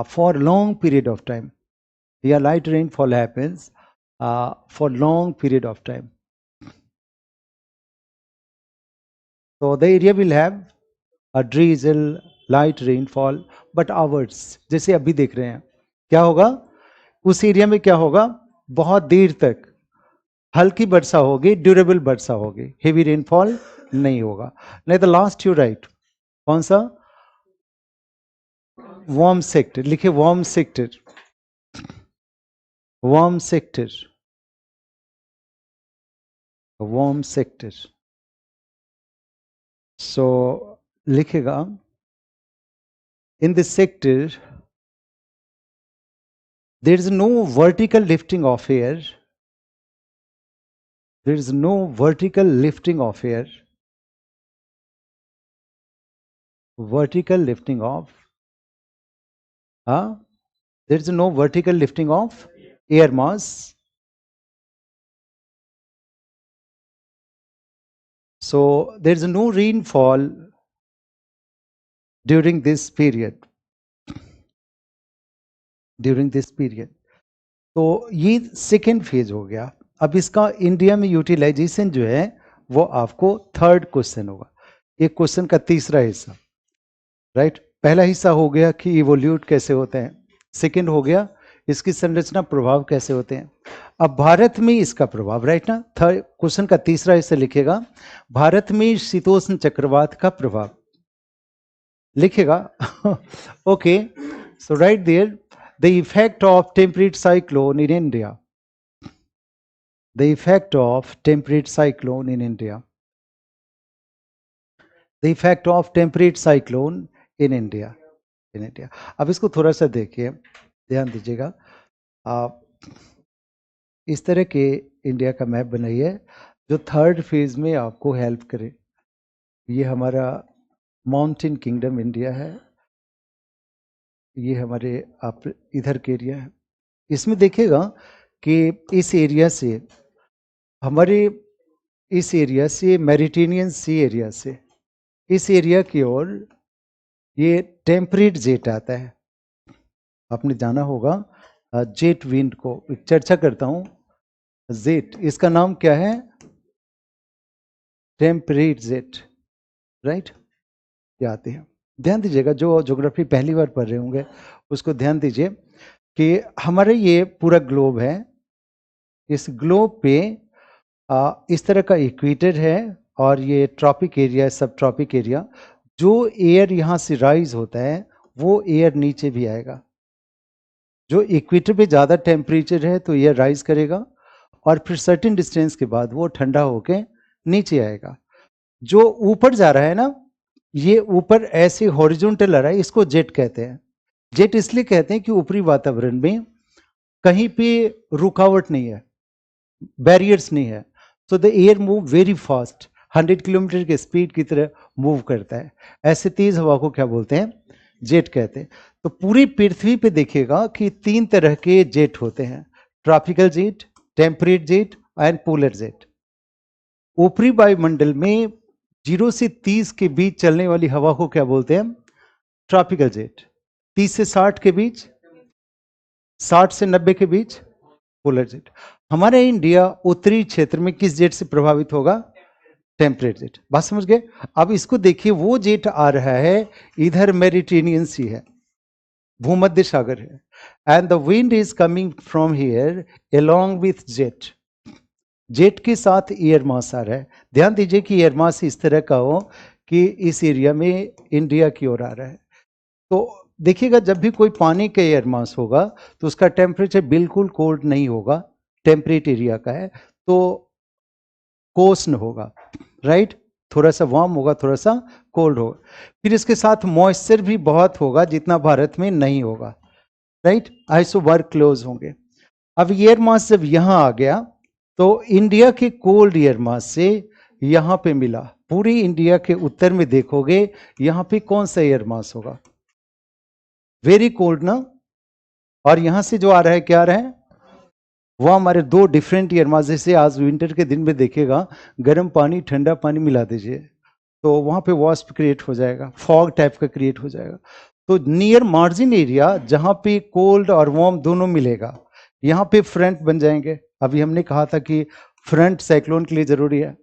for long period of time, yeah, light rainfall happens for long period of time, so the area will have a drizzle, light rainfall, but hours, जैसे अभी देख रहे हैं, क्या होगा उस area में? क्या होगा? बहुत देर तक हल्की वर्षा होगी, ड्यूरेबल वर्षा होगी, हेवी रेनफॉल नहीं होगा। नहीं द लास्ट यू राइट, कौन सा? वार्म सेक्टर, लिखिए warm sector, warm sector, warm sector. So लिखेगा in this sector there is no vertical lifting of air, there is no vertical lifting of air, vertical lifting of there is no vertical lifting of air mass, so there is no rainfall during this period, during this period। तो ये second phase हो गया। अब इसका India में utilisation जो है वो आपको थर्ड क्वेश्चन होगा, एक क्वेश्चन का तीसरा हिस्सा, राइट। पहला हिस्सा हो गया कि इवोल्यूट कैसे होते हैं, सेकेंड हो गया इसकी संरचना प्रभाव कैसे होते हैं। अब भारत में इसका प्रभाव, राइट ना, थर्ड क्वेश्चन का तीसरा हिस्सा लिखेगा भारत में शीतोष्ण चक्रवात का प्रभाव, लिखेगा okay. So right there the effect of temperate cyclone in India, the effect of temperate cyclone in India, the effect of temperate cyclone in India, in India। अब इसको थोड़ा सा देखिए, ध्यान दीजिएगा। आप इस तरह के इंडिया का मैप बनाइए जो थर्ड फेज में आपको हेल्प करे। ये हमारा माउंटेन किंगडम इंडिया है, ये हमारे आप इधर के एरिया है। इसमें देखिएगा कि इस एरिया से, हमारे इस एरिया से, मेडिटेरियन सी एरिया से इस एरिया की ओर ये टेम्परेट जेट आता है। आपने जाना होगा जेट विंड को, चर्चा करता हूँ। जेट, इसका नाम क्या है? Temperate jet, right. ये आते हैं, ध्यान दीजिएगा, जो ज्योग्राफी पहली बार पढ़ रहे होंगे उसको ध्यान दीजिए कि हमारे ये पूरा ग्लोब है, इस ग्लोब पे इस तरह का इक्वेटर है और ये ट्रॉपिक एरिया है, सब ट्रॉपिक एरिया। जो एयर यहाँ से राइज होता है वो एयर नीचे भी आएगा। जो इक्वेटर पे ज़्यादा टेम्परेचर है तो एयर राइज करेगा और फिर सर्टेन डिस्टेंस के बाद वो ठंडा होके नीचे आएगा। जो ऊपर जा रहा है ना, ये ऊपर ऐसे हॉरिजॉन्टल आ रहा है, इसको जेट कहते हैं। जेट इसलिए कहते हैं कि ऊपरी वातावरण में कहीं पे रुकावट नहीं है, बैरियर्स नहीं है, so the air move very fast, 100 kilometre के स्पीड की तरह मूव करता है। ऐसे तेज हवा को क्या बोलते हैं? जेट कहते हैं। तो पूरी पृथ्वी पे देखिएगा कि 3 तरह के जेट होते हैं, tropical jet, temperate jet and polar jet. ऊपरी वायुमंडल में 0 से 30 के बीच चलने वाली हवा को क्या बोलते हैं? Tropical jet. 30 से 60 के बीच, 60 से 90 के बीच पोलर जेट। हमारा इंडिया उत्तरी क्षेत्र में किस जेट से प्रभावित होगा? Temperate jet. बात समझ गए? अब इसको देखिए, वो जेट आ रहा है, इधर मेडिटेरियन सी है, भूमध्य सागर है, and the wind is coming from here along with jet. Jet के साथ एयर मास आ रहा है। ध्यान दीजिए कि एयर मास इस तरह का हो कि इस एरिया में इंडिया की ओर आ रहा है। तो देखिएगा, जब भी कोई पानी का एयर मास होगा तो उसका टेम्परेचर बिल्कुल कोल्ड नहीं होगा, टेम्परेट एरिया का है तो कोस्ट होगा, राइट? थोड़ा सा वार्म होगा, थोड़ा सा कोल्ड होगा। फिर इसके साथ मॉइस्चर भी बहुत होगा, जितना भारत में नहीं होगा, राइट? आइसोबार क्लोज होंगे। अब एयर मास जब यहाँ आ गया तो इंडिया के कोल्ड एयर मास से यहाँ पे मिला। पूरी इंडिया के उत्तर में देखोगे, यहाँ पे कौन सा एयर मास होगा? वेरी कोल्ड ना। और यहाँ से जो आ रहा है, क्या आ रहा है? वो हमारे 2 डिफरेंट एयर मास। जैसे आज विंटर के दिन में देखिएगा, गर्म पानी ठंडा पानी मिला दीजिए तो वहाँ पे वास्प क्रिएट हो जाएगा, फॉग टाइप का क्रिएट हो जाएगा। तो नियर मार्जिन एरिया जहाँ पे कोल्ड और वार्म दोनों मिलेगा, यहाँ पे फ्रंट बन जाएंगे। अभी हमने कहा था कि फ्रंट साइक्लोन के लिए जरूरी है।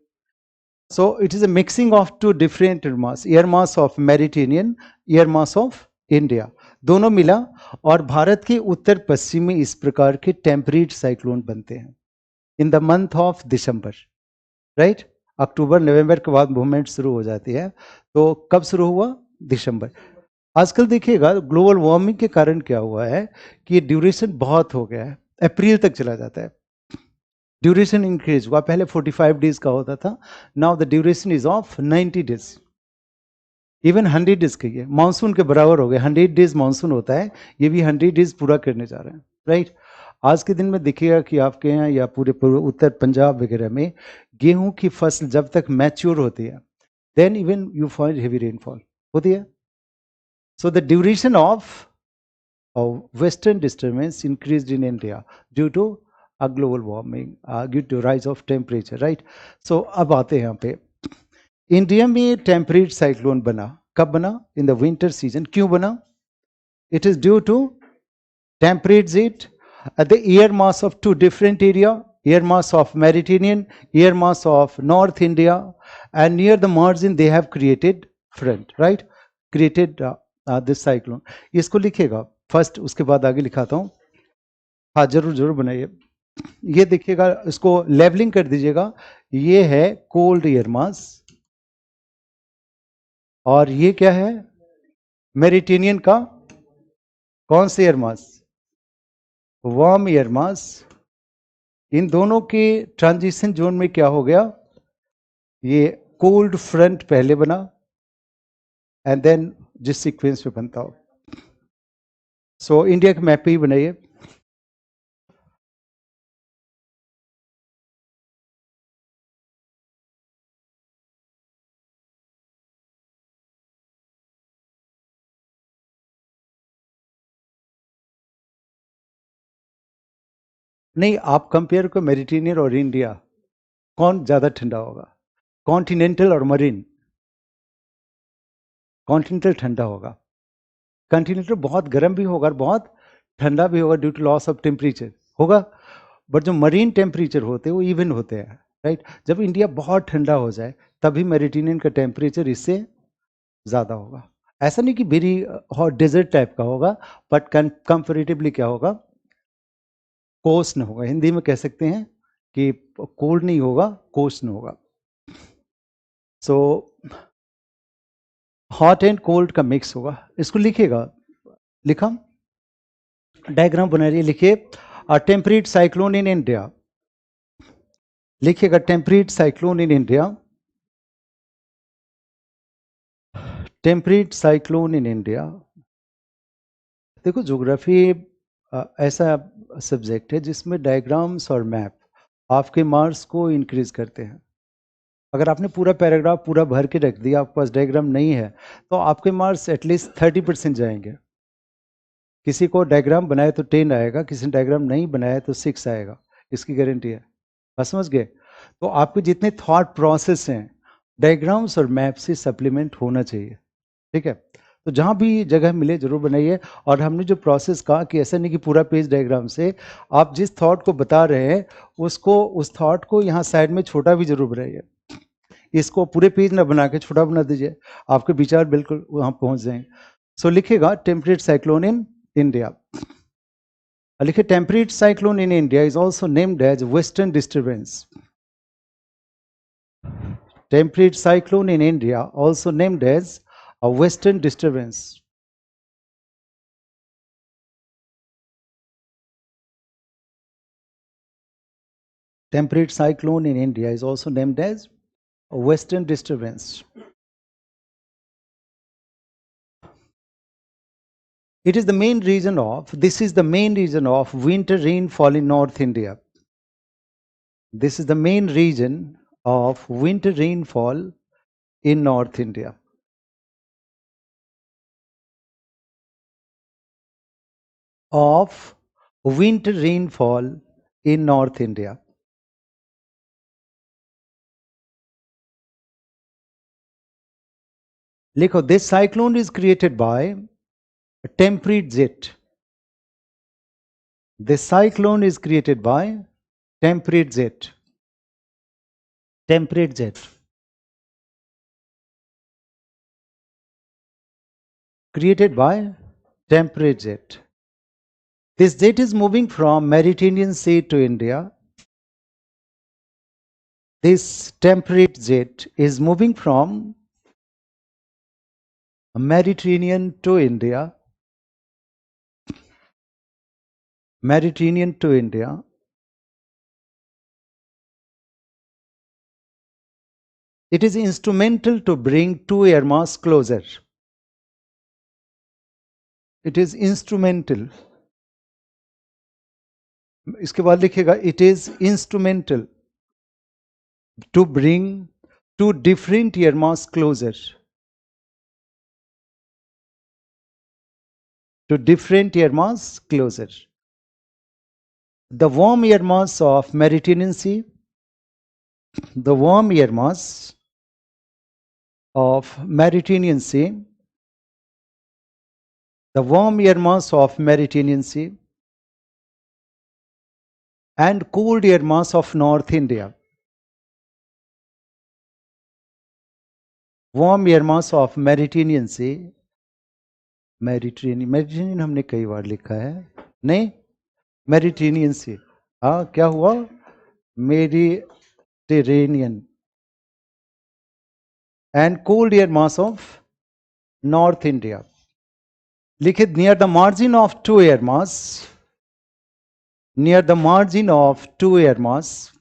So it is a mixing of 2 different mass, air mass of Mediterranean, air mass of India, दोनों मिला और भारत के उत्तर पश्चिम में इस प्रकार के टेम्परेट साइक्लोन बनते हैं in the month of December, right? अक्टूबर नवंबर के बाद मूवमेंट शुरू हो जाती है। तो कब शुरू हुआ? दिसंबर। आजकल देखिएगा, ग्लोबल वार्मिंग के कारण क्या हुआ है कि ड्यूरेशन बहुत हो गया है, अप्रैल तक चला जाता है। ड्यूरेशन इंक्रीज हुआ, पहले 45 डेज का होता था, now the duration is of 90 days, even 100 days के ये मानसून के बराबर हो गए। 100 डेज मानसून होता है, ये भी 100 डेज पूरा करने जा रहे हैं, राइट? आज के दिन में देखिएगा कि आपके यहाँ या पूरे पूर्व उत्तर पंजाब वगैरह में गेहूं की फसल जब तक मैच्योर होती है, then even you find heavy rainfall होती है। So the duration of western disturbance increased in India due to a global warming, due to rise of temperature, right? So अब आते हैं यहाँ पे, इंडिया में टेम्परेट साइक्लोन बना, कब बना? In the winter season. क्यों बना? It is due to temperate jet at the air mass of 2 different area, air mass of Mediterranean, air mass of North India, and near the margin they have created front, right? Created this cyclone. इसको लिखिएगा first, उसके बाद आगे लिखाता हूँ। हाँ, जरूर जरूर बनाइए। ये देखिएगा, इसको लेवलिंग कर दीजिएगा। ये है कोल्ड एयर मास और ये क्या है? मेडिटेरियन का कौन से air mass? Warm air mass. इन दोनों के ट्रांजिशन जोन में क्या हो गया? ये कोल्ड फ्रंट पहले बना एंड देन जिस सीक्वेंस में बनता हो। सो इंडिया के मैप पे ही बनाइए। नहीं, आप कंपेयर को मेडिटेरियन और इंडिया, कौन ज्यादा ठंडा होगा? कॉन्टिनेंटल और मरीन? कॉन्टिनेंटल ठंडा होगा। कॉन्टिनेंटल बहुत गर्म भी होगा और बहुत ठंडा भी होगा due to loss of temperature होगा, बट जो मरीन टेम्परेचर होते हैं वो इवन होते हैं, राइट? जब इंडिया बहुत ठंडा हो जाए तभी मेडिटेरियन का टेम्परेचर इससे ज़्यादा होगा। ऐसा नहीं कि वेरी हॉट डेजर्ट टाइप का होगा, बट कंपेरेटिवली क्या होगा? कोष्ण होगा, हिंदी में कह सकते हैं कि कोल्ड नहीं होगा, कोष्ण होगा। सो हॉट एंड कोल्ड का मिक्स होगा। इसको लिखिएगा, लिखा, डायग्राम बना रही है, लिखिए टेम्परेट साइक्लोन इन इंडिया, लिखिएगा temperate cyclone in India, temperate cyclone in India. देखो ज्योग्राफी ऐसा सब्जेक्ट है जिसमें डायग्राम्स और मैप आपके मार्क्स को इंक्रीज करते हैं। अगर आपने पूरा पैराग्राफ पूरा भर के रख दिया, आपके पास डायग्राम नहीं है, तो आपके मार्क्स एटलीस्ट 30% जाएंगे। किसी को डायग्राम बनाए तो 10 आएगा, किसी ने डायग्राम नहीं बनाया तो 6 आएगा, इसकी गारंटी है। बस समझ गए? तो आपके जितने थॉट प्रोसेस हैं, डायग्राम्स और मैप से सप्लीमेंट होना चाहिए, ठीक है? तो जहाँ भी जगह मिले जरूर बनाइए। और हमने जो प्रोसेस कहा कि ऐसा नहीं कि पूरा पेज डायग्राम से, आप जिस थॉट को बता रहे हैं उसको, उस थॉट को यहाँ साइड में छोटा भी जरूर बनाइए। इसको पूरे पेज ना बना के छोटा बना दीजिए, आपके विचार बिल्कुल वहाँ पहुँच जाएंगे। सो लिखिएगा टेम्परेट साइक्लोन इन इंडिया। लिखिए temperate cyclone in India is also named as western disturbance. Temperate cyclone in India, also named as a western disturbance. Temperate cyclone in India is also named as a western disturbance. It is the main region of, this is the main region of winter rainfall in North India. This is the main region of winter rainfall in North India. Of winter rainfall in North India. Likho, this cyclone is created by a temperate jet. This cyclone is created by temperate jet. Temperate jet. Created by temperate jet. This jet is moving from Mediterranean Sea to India. This temperate jet is moving from Mediterranean to India. Mediterranean to India. It is instrumental to bring two air mass closer. It is instrumental. इसके बाद लिखिएगा it is instrumental to bring two different air mass closer. To different air mass closer. The warm air mass of Mediterranean Sea, the warm air mass of Mediterranean Sea, the warm air mass of Mediterranean Sea, and cold air mass of North India. Warm air mass of Mediterranean Sea, Mediterranean हमने कई बार लिखा है, नहीं, Mediterranean Sea, हाँ क्या हुआ, Mediterranean, and cold air mass of North India. लिखिए near the margin of two air mass, near the margin of two air mass,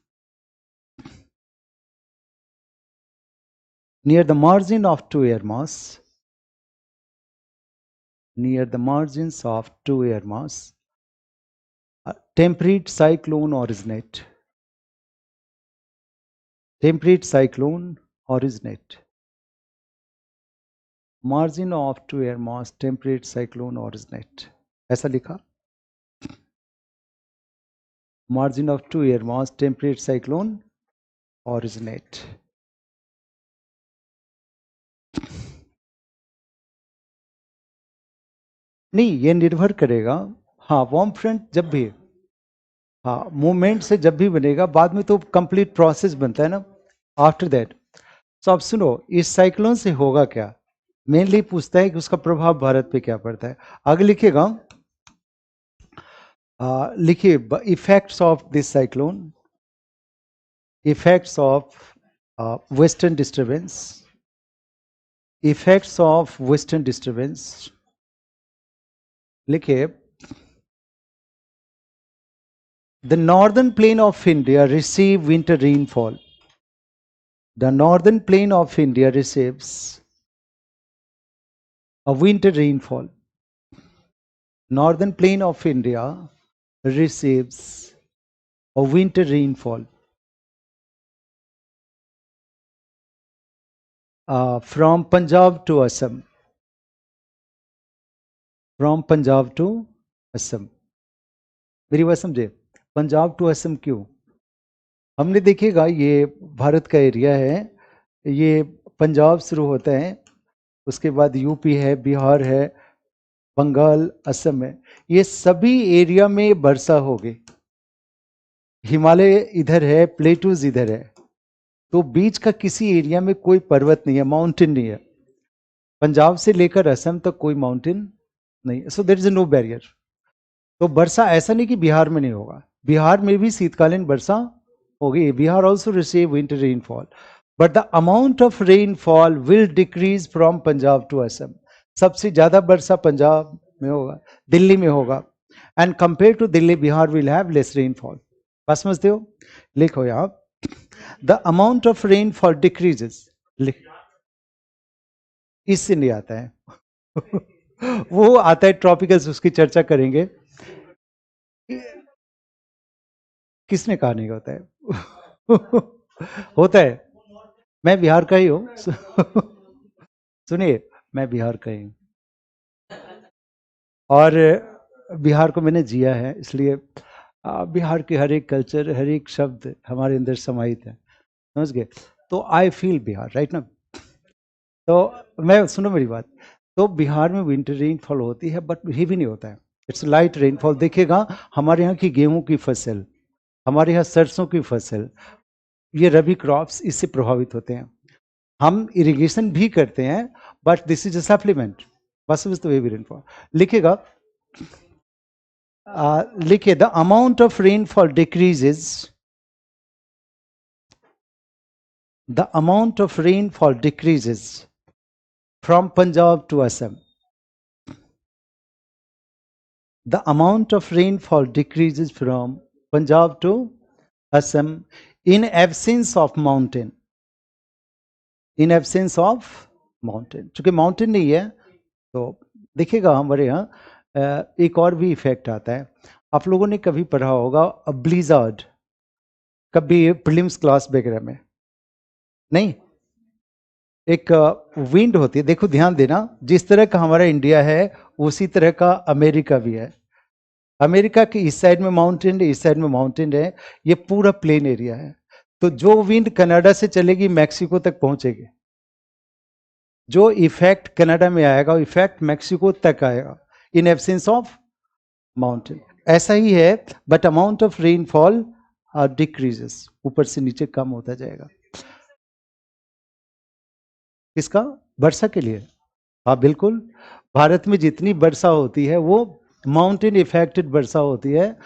near the margin of two air mass, near the margins of two air mass, a temperate cyclone originate. Temperate cyclone originate. Margin of two air mass, temperate cyclone originate. ऐसा लिखा, margin of two air mass, temperate cyclone originate. नहीं, ये निर्भर करेगा, हाँ warm front जब भी, हाँ मूवमेंट से जब भी बनेगा, बाद में तो कंप्लीट प्रोसेस बनता है ना आफ्टर दैट। तो अब सुनो, इस साइक्लोन से होगा क्या, मेनली पूछता है कि उसका प्रभाव भारत पे क्या पड़ता है। आगे लिखिएगा लिखिए effects of this cyclone, effects of western disturbance, effects of western disturbance. लिखिए the northern plain of India receive winter rainfall. The northern plain of India receives a winter rainfall. Northern plain of India receives a winter rainfall from Punjab to Assam. From Punjab to Assam. मेरी बात समझे? Punjab to Assam क्यों? हमने देखिएगा ये भारत का area है, ये पंजाब शुरू होता है, उसके बाद यूपी है, बिहार है, बंगाल, असम है, ये सभी एरिया में वर्षा होगी। हिमालय इधर है, प्लेटूज इधर है, तो बीच का किसी एरिया में कोई पर्वत नहीं है, माउंटेन नहीं है। पंजाब से लेकर असम तक कोई माउंटेन नहीं, so there is no barrier. तो वर्षा ऐसा नहीं कि बिहार में नहीं होगा, बिहार में भी शीतकालीन वर्षा होगी। Bihar also receive winter rainfall, but the amount of rainfall will decrease from Punjab to Assam. सबसे ज्यादा वर्षा पंजाब में होगा, दिल्ली में होगा, and compare to Delhi Bihar will have less rainfall. बात समझते हो? लिखो यहाँ the amount of rainfall decreases. इससे नहीं आता है वो आता है ट्रॉपिकल्स, उसकी चर्चा करेंगे। किसने कहा नहीं होता है होता है। मैं बिहार का ही हूं सुनिए, मैं बिहार का ही हूं और बिहार को मैंने जिया है, इसलिए बिहार के हर एक कल्चर, हर एक शब्द हमारे अंदर समाहित है, समझ गए? तो आई फील बिहार राइट ना। तो मैं सुनो मेरी बात, तो बिहार में विंटर रेनफॉल होती है बट हेवी नहीं होता है, इट्स लाइट रेनफॉल। देखिएगा हमारे यहाँ की गेहूं की फसल, हमारे यहाँ सरसों की फसल, ये रबी क्रॉप्स इससे प्रभावित होते हैं। हम इरिगेशन भी करते हैं but this is a supplement. बस द वे रेनफॉल लिखेगा, लिखिए the amount of rainfall decreases, the amount of rainfall decreases from Punjab to Assam. The amount of rainfall decreases from Punjab to Assam in absence of mountain. In absence of mountain, चूंकि mountain नहीं है तो देखिएगा हमारे यहाँ एक और भी इफेक्ट आता है। आप लोगों ने कभी पढ़ा होगा ब्लिजार्ड, कभी प्रीलिम्स क्लास वगैरह में? नहीं, एक विंड होती है, देखो ध्यान देना, जिस तरह का हमारा इंडिया है उसी तरह का अमेरिका भी है। अमेरिका के इस साइड में माउंटेन है, इस साइड में माउंटेन है, ये पूरा प्लेन एरिया है। तो जो विंड कनाडा से चलेगी मैक्सिको तक पहुंचेगी, जो इफेक्ट कनाडा में आएगा इफेक्ट मैक्सिको तक आएगा, इन एब्सेंस ऑफ माउंटेन। ऐसा ही है, but amount of rainfall decreases, ऊपर से नीचे कम होता जाएगा। किसका? वर्षा के लिए। हाँ बिल्कुल, भारत में जितनी वर्षा होती है वो माउंटेन इफेक्टेड वर्षा होती है,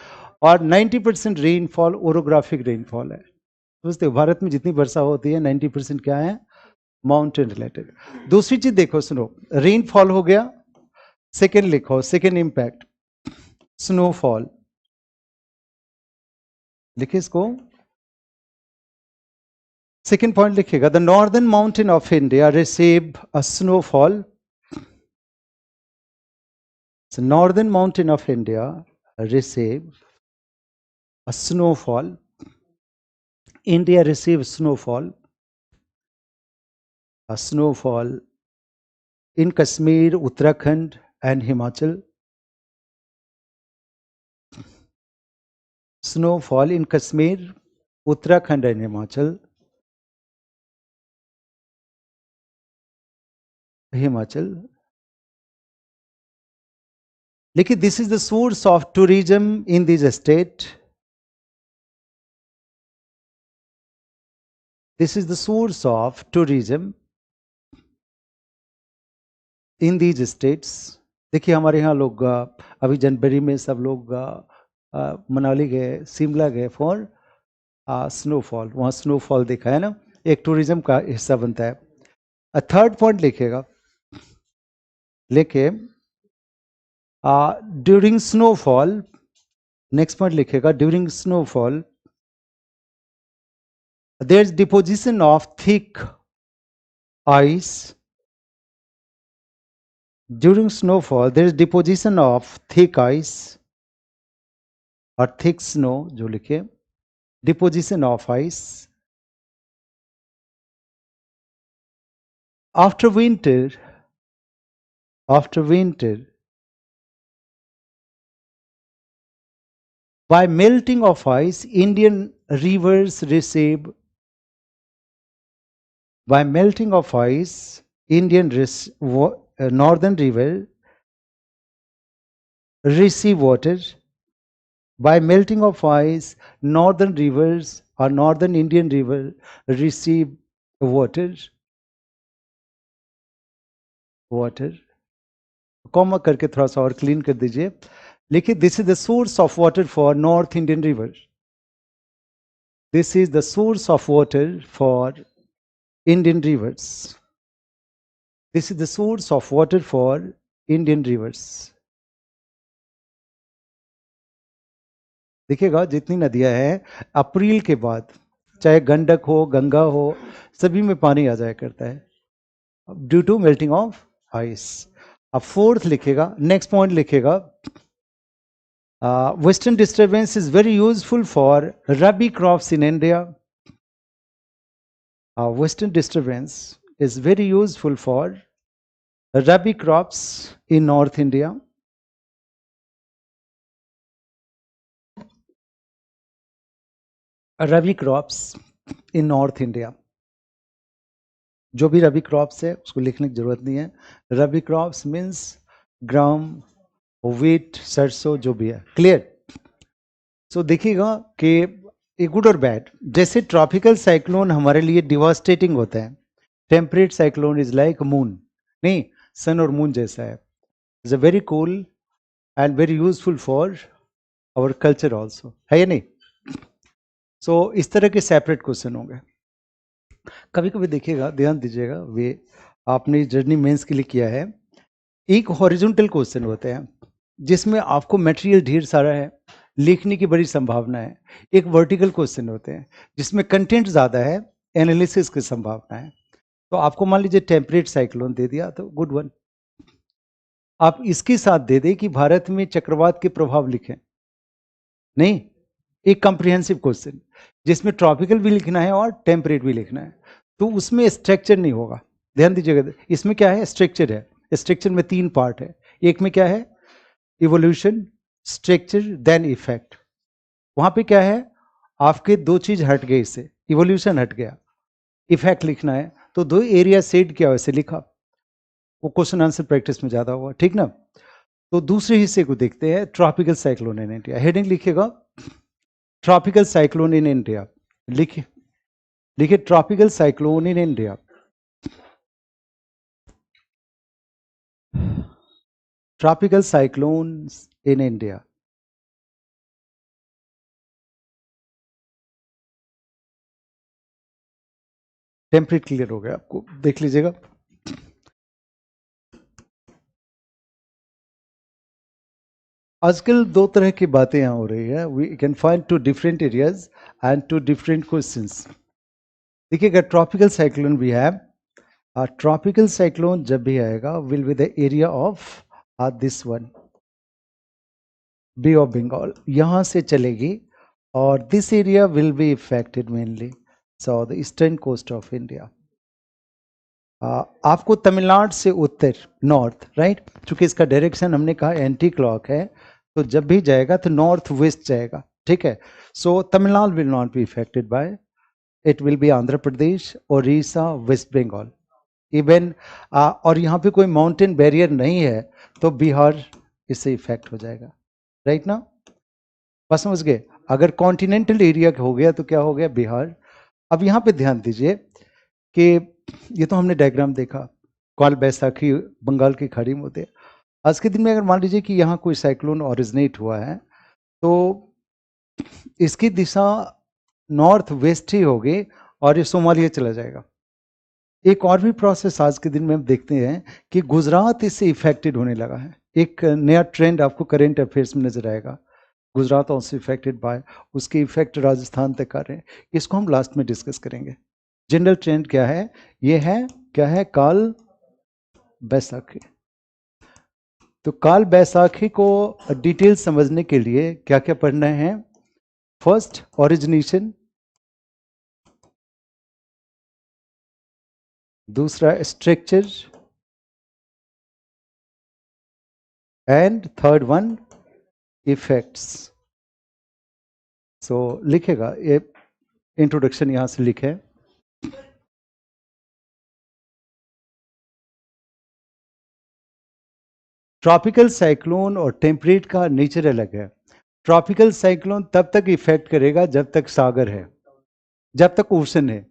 और 90% रेनफॉल ओरोग्राफिक रेनफॉल है। समझते हो? भारत में जितनी वर्षा होती है 90% क्या है? Mountain related. दूसरी चीज देखो, सुनो, रेनफॉल हो गया, सेकेंड लिखो, सेकेंड इंपैक्ट स्नोफॉल। लिखिए इसको, सेकेंड पॉइंट लिखिएगा, the northern mountain of India receive a snowfall. The northern mountain of India receive a snowfall. India receives snowfall, a snowfall in Kashmir, Uttarakhand and Himachal. Snowfall in Kashmir, Uttarakhand and Himachal. लेकिन this is the source of tourism in this state. This is the source of tourism in these states. देखिए हमारे यहाँ लोग अभी जनवरी में सब लोग मनाली गए, शिमला गए फॉर स्नोफॉल, वहाँ स्नोफॉल देखा है ना, एक टूरिज्म का हिस्सा बनता है। थर्ड पॉइंट लिखेगा, लेके ड्यूरिंग स्नोफॉल, नेक्स्ट पॉइंट लिखेगा during snowfall there is deposition of thick ice, during snowfall there is deposition of thick ice और थिक स्नो, जो लिखे deposition of ice after winter, by melting of ice, Indian rivers receive, by melting of ice, northern river receive water. By melting of ice, northern rivers or northern Indian river receive water. Comma करके थोड़ा सा और clean कर दीजिए, लिखिए this is the source of water for north Indian river, this is the source of water for Indian reverse, this is the source of water for Indian reverse. देखिएगा जितनी नदियां हैं अप्रैल के बाद, चाहे गंडक हो, गंगा हो, सभी में पानी आ जाया करता है due to melting of ice. अब फोर्थ लिखेगा, नेक्स्ट पॉइंट लिखेगा, western disturbance is very useful for rabi crops in India. Western disturbance is very useful for rabi crops in north India. Rabi crops in north India, जो भी रबी crops है उसको लिखने की जरूरत नहीं है। Rabi crops means gram, wheat, सरसों, जो भी है, क्लियर। सो देखिएगा कि ए गुड और बैड, जैसे ट्रॉपिकल साइक्लोन हमारे लिए डिवास्टेटिंग होता है, temperate cyclone is like moon, नहीं सन और मून जैसा है, is a very cool and very useful for our culture also, है या नहीं। सो इस तरह के सेपरेट क्वेश्चन होंगे। कभी कभी देखिएगा, ध्यान दीजिएगा, वे आपने जर्नी मेंस के लिए किया है, एक हॉरिजॉन्टल क्वेश्चन होते हैं जिसमें आपको मटेरियल ढेर सारा है, लिखने की बड़ी संभावना है। एक वर्टिकल क्वेश्चन होते हैं जिसमें कंटेंट ज़्यादा है, एनालिसिस की संभावना है। तो आपको मान लीजिए टेम्परेट साइक्लोन दे दिया तो गुड वन, आप इसके साथ दे दें कि भारत में चक्रवात के प्रभाव लिखें, नहीं, एक कॉम्प्रिहेंसिव क्वेश्चन जिसमें ट्रॉपिकल भी लिखना है और टेम्परेट भी लिखना है, तो उसमें स्ट्रक्चर नहीं होगा। ध्यान दीजिएगा, इसमें क्या है, स्ट्रक्चर है, स्ट्रक्चर में 3 पार्ट है, एक में क्या है, इवोल्यूशन, स्ट्रक्चर, देन इफेक्ट। वहां पे क्या है, आपके 2 चीज हट गए, इससे इवोल्यूशन हट गया, इफेक्ट लिखना है तो 2 एरिया सेड किया, वैसे लिखा, वो क्वेश्चन आंसर प्रैक्टिस में ज्यादा हुआ, ठीक ना। तो दूसरे हिस्से को देखते हैं, tropical cyclone in India. Heading लिखिएगा ट्रॉपिकल साइक्लोन इन इंडिया, लिखिए tropical cyclone in India, tropical cyclones in India. Temperate clear हो गया आपको, देख लीजिएगा। आजकल 2 तरह की बातें यहाँ हो रही है, we can find 2 different areas and 2 different questions. देखिएगा ट्रॉपिकल साइक्लोन भी है, ट्रॉपिकल साइक्लोन जब भी आएगा will be the area of this one, bay of Bengal, यहाँ से चलेगी और this area will be affected mainly, so the eastern coast of India. आपको तमिलनाडु से उत्तर, नॉर्थ, राइट, चूंकि इसका डायरेक्शन हमने कहा एंटी क्लॉक है, तो जब भी जाएगा तो नॉर्थ वेस्ट जाएगा, ठीक है। So Tamil Nadu will not be affected by, it will be Andhra Pradesh, Odisha, West Bengal even, और यहाँ पे कोई माउंटेन बैरियर नहीं है तो बिहार इससे इफेक्ट हो जाएगा, राइट ना, बस समझ गए। अगर कॉन्टिनेंटल एरिया हो गया तो क्या हो गया, बिहार। अब यहाँ पे ध्यान दीजिए कि ये तो हमने डायग्राम देखा, काल बैसाखी बंगाल की खाड़ी में होते हैं। आज के दिन में अगर मान लीजिए कि यहाँ कोई साइक्लोन ओरिजिनेट हुआ है तो इसकी दिशा नॉर्थ वेस्ट ही होगी और ये सोमालिया चला जाएगा। एक और भी प्रोसेस आज के दिन में हम देखते हैं कि गुजरात इससे इफेक्टेड होने लगा है। एक नया ट्रेंड आपको करंट अफेयर्स में नजर आएगा। गुजरात ऑल्सो इफेक्टेड बाय, उसके इफेक्ट राजस्थान तक आ रहे हैं। इसको हम लास्ट में डिस्कस करेंगे। जनरल ट्रेंड क्या है? ये है क्या है? काल बैसाखी। तो काल बैसाखी को डिटेल समझने के लिए क्या क्या पढ़ना है? First, origination. दूसरा, structure. And third one, effects. So लिखेगा, ये इंट्रोडक्शन यहां से लिखे। ट्रॉपिकल साइक्लोन और टेम्परेट का नेचर अलग है। ट्रॉपिकल साइक्लोन तब तक इफेक्ट करेगा जब तक सागर है, जब तक ओशन है।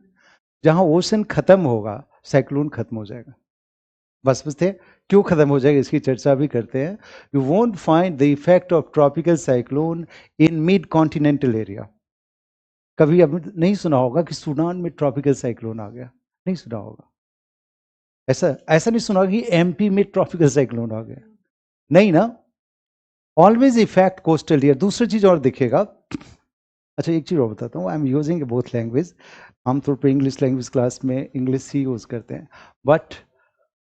जहां ओशन खत्म होगा, साइक्लोन खत्म हो जाएगा। बस थे क्यों खत्म हो जाएगा इसकी चर्चा भी करते हैं। You won't find the effect of tropical cyclone in mid continental area. कभी अब नहीं सुना होगा कि सूडान में ट्रॉपिकल साइक्लोन आ गया, नहीं सुना होगा। ऐसा ऐसा नहीं सुना कि एमपी में ट्रॉपिकल साइक्लोन आ गया, नहीं ना। Always effect coastal area. दूसरी चीज और दिखेगा। अच्छा, एक चीज और बताता हूँ, I am using both language. आमतौर पर इंग्लिश लैंग्वेज क्लास में इंग्लिश ही यूज करते हैं, बट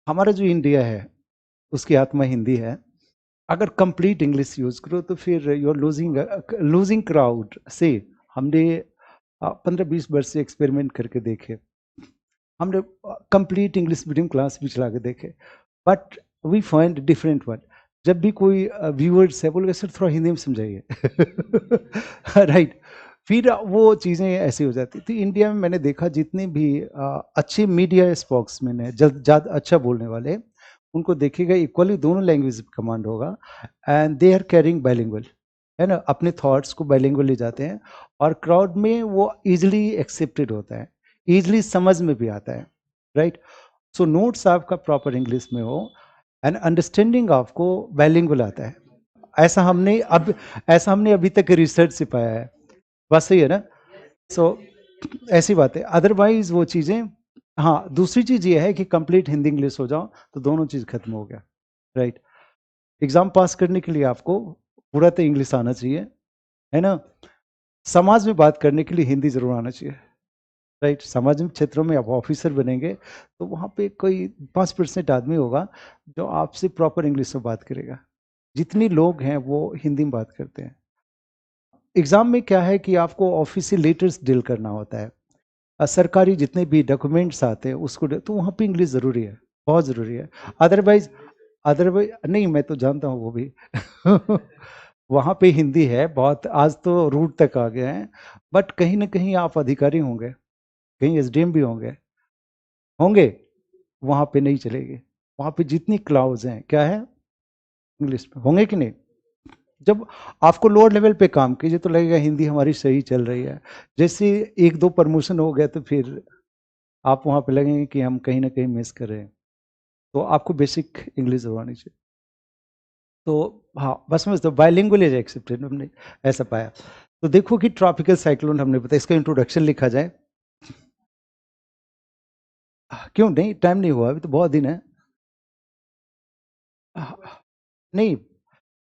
हमारा जो इंडिया है उसकी आत्मा हिंदी है। अगर कंप्लीट इंग्लिश यूज करो तो फिर यू आर लूजिंग क्राउड से। हमने 15-20 वर्ष से एक्सपेरिमेंट करके देखे। हमने कंप्लीट इंग्लिश मीडियम क्लास भी चला के देखे, but we find different word. जब भी कोई व्यूअर्स है बोलेगा सर थोड़ा हिंदी में समझाइए राइट फिर वो चीज़ें ऐसी हो जाती। तो इंडिया में मैंने देखा जितने भी अच्छे मीडिया स्पोक्समैन है, ज़्यादा अच्छा बोलने वाले, उनको देखिएगा इक्वली दोनों लैंग्वेज कमांड होगा, and they are carrying bilingual, है ना। अपने थॉट्स को बाइलिंगुअल ले जाते हैं और क्राउड में वो इजीली एक्सेप्टेड होता है, इजीली समझ में भी आता है, राइट। सो नोट्स आपका प्रॉपर इंग्लिश में हो एंड अंडरस्टैंडिंग आपको बाइलिंगुअल आता है। ऐसा हमने अभी तक रिसर्च से पाया है। बात सही है ना। सो ऐसी बात है, अदरवाइज वो चीज़ें। हाँ, दूसरी चीज़ ये है कि कंप्लीट हिंदी इंग्लिश हो जाओ तो दोनों चीज़ खत्म हो गया, राइट। एग्ज़ाम पास करने के लिए आपको पूरा तो इंग्लिश आना चाहिए, है ना। समाज में बात करने के लिए हिंदी ज़रूर आना चाहिए, राइट। सामाजिक क्षेत्रों में आप ऑफिसर बनेंगे तो वहाँ पे कोई 5% आदमी होगा जो आपसे प्रॉपर इंग्लिश में बात करेगा। जितने लोग हैं वो हिंदी में बात करते हैं। एग्ज़ाम में क्या है कि आपको ऑफिशियल लेटर्स डील करना होता है, सरकारी जितने भी डॉक्यूमेंट्स आते हैं उसको तो वहाँ पे इंग्लिश ज़रूरी है, बहुत ज़रूरी है। अदरवाइज अदरवाइज नहीं, मैं तो जानता हूँ वो भी वहाँ पे हिंदी है बहुत, आज तो रूट तक आ गए हैं। बट कहीं ना कहीं आप अधिकारी होंगे, कहीं एसडीएम भी होंगे होंगे वहाँ पे नहीं चलेगी। वहाँ पे जितनी क्लाउज हैं क्या है, इंग्लिश में होंगे कि नहीं। जब आपको लोअर लेवल पे काम कीजिए तो लगेगा हिंदी हमारी सही चल रही है। जैसे 1-2 प्रमोशन हो गया तो फिर आप वहाँ पे लगेंगे कि हम कहीं ना कहीं मिस कर रहे हैं। तो आपको बेसिक इंग्लिश ज़रूर आनी चाहिए। तो हाँ, बस समझ, तो बाइलिंगुअल इज एक्सेप्टेड, हमने ऐसा पाया। तो देखो कि ट्रॉपिकल साइक्लोन हमने बताया, इसका इंट्रोडक्शन लिखा जाए। क्यों नहीं, टाइम नहीं हुआ, अभी तो बहुत दिन है। नहीं,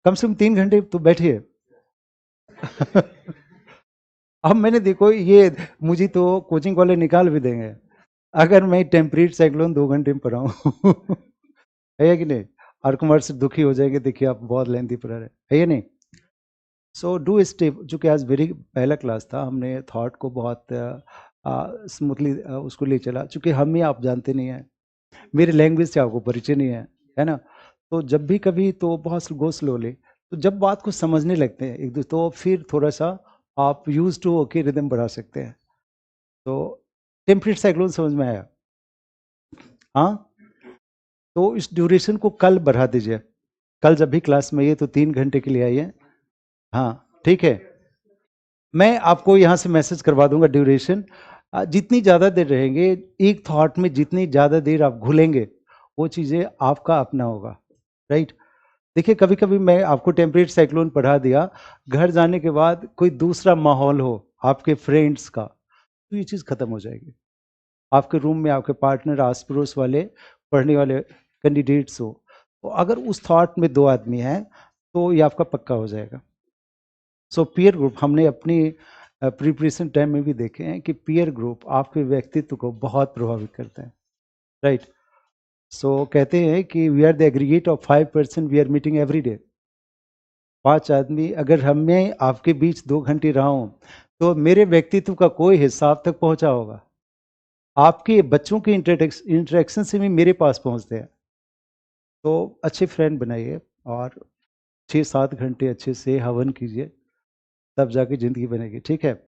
कम से कम 3 घंटे तो बैठिए अब मैंने देखो ये, मुझे तो कोचिंग वाले निकाल भी देंगे अगर मैं टेम्परेट साइक्लोन 2 घंटे में पढ़ाऊँ है कि नहीं। और कुमार से दुखी हो जाएंगे, देखिए आप बहुत लेंथी पढ़ा रहे है या नहीं। सो डू स्टेप, जो कि आज वेरी पहला क्लास था, हमने थॉट को बहुत स्मूथली उसको ले चला, चूँकि हम ही आप जानते नहीं हैं, मेरी लैंग्वेज से आपको परिचय नहीं है ना। तो जब भी कभी तो बहुत गो स्लोली, तो जब बात को समझने लगते हैं एक दूसरे, तो फिर थोड़ा सा आप यूज टू ओके रिदम बढ़ा सकते हैं। तो टेम्परेट साइक्लोन समझ में आया। हाँ, तो इस ड्यूरेशन को कल बढ़ा दीजिए। कल जब भी क्लास में आइए तो 3 घंटे के लिए आइए। हाँ ठीक है, मैं आपको यहाँ से मैसेज करवा दूंगा ड्यूरेशन। जितनी ज़्यादा देर रहेंगे एक थॉट में, जितनी ज़्यादा देर आप घुलेंगे वो चीज़ें आपका अपना होगा, राइट। देखिए, कभी-कभी मैं आपको टेम्परेट साइक्लोन पढ़ा दिया, घर जाने के बाद कोई दूसरा माहौल हो आपके फ्रेंड्स का, तो ये चीज़ खत्म हो जाएगी। आपके रूम में आपके पार्टनर, आस-पड़ोस वाले, पढ़ने वाले कैंडिडेट्स हो, तो अगर उस थॉट में 2 आदमी हैं, तो ये आपका पक्का हो जाएगा। सो पीयर ग्रुप हमने अपनी प्रिपरेशन टाइम में भी देखे हैं कि पीयर ग्रुप आपके व्यक्तित्व को बहुत प्रभावित करता है, राइट? सो कहते हैं कि we are the aggregate of 5 person we are meeting every day. 5 आदमी अगर हम मैं आपके बीच 2 घंटे रहा हूँ, तो मेरे व्यक्तित्व का कोई हिस्सा आप तक पहुँचा होगा। आपके बच्चों के इंटरेक्शन से भी मेरे पास पहुँचते हैं। तो अच्छे फ्रेंड बनाइए और 6-7 घंटे अच्छे से हवन कीजिए, तब जाके ज़िंदगी बनेगी, ठीक है?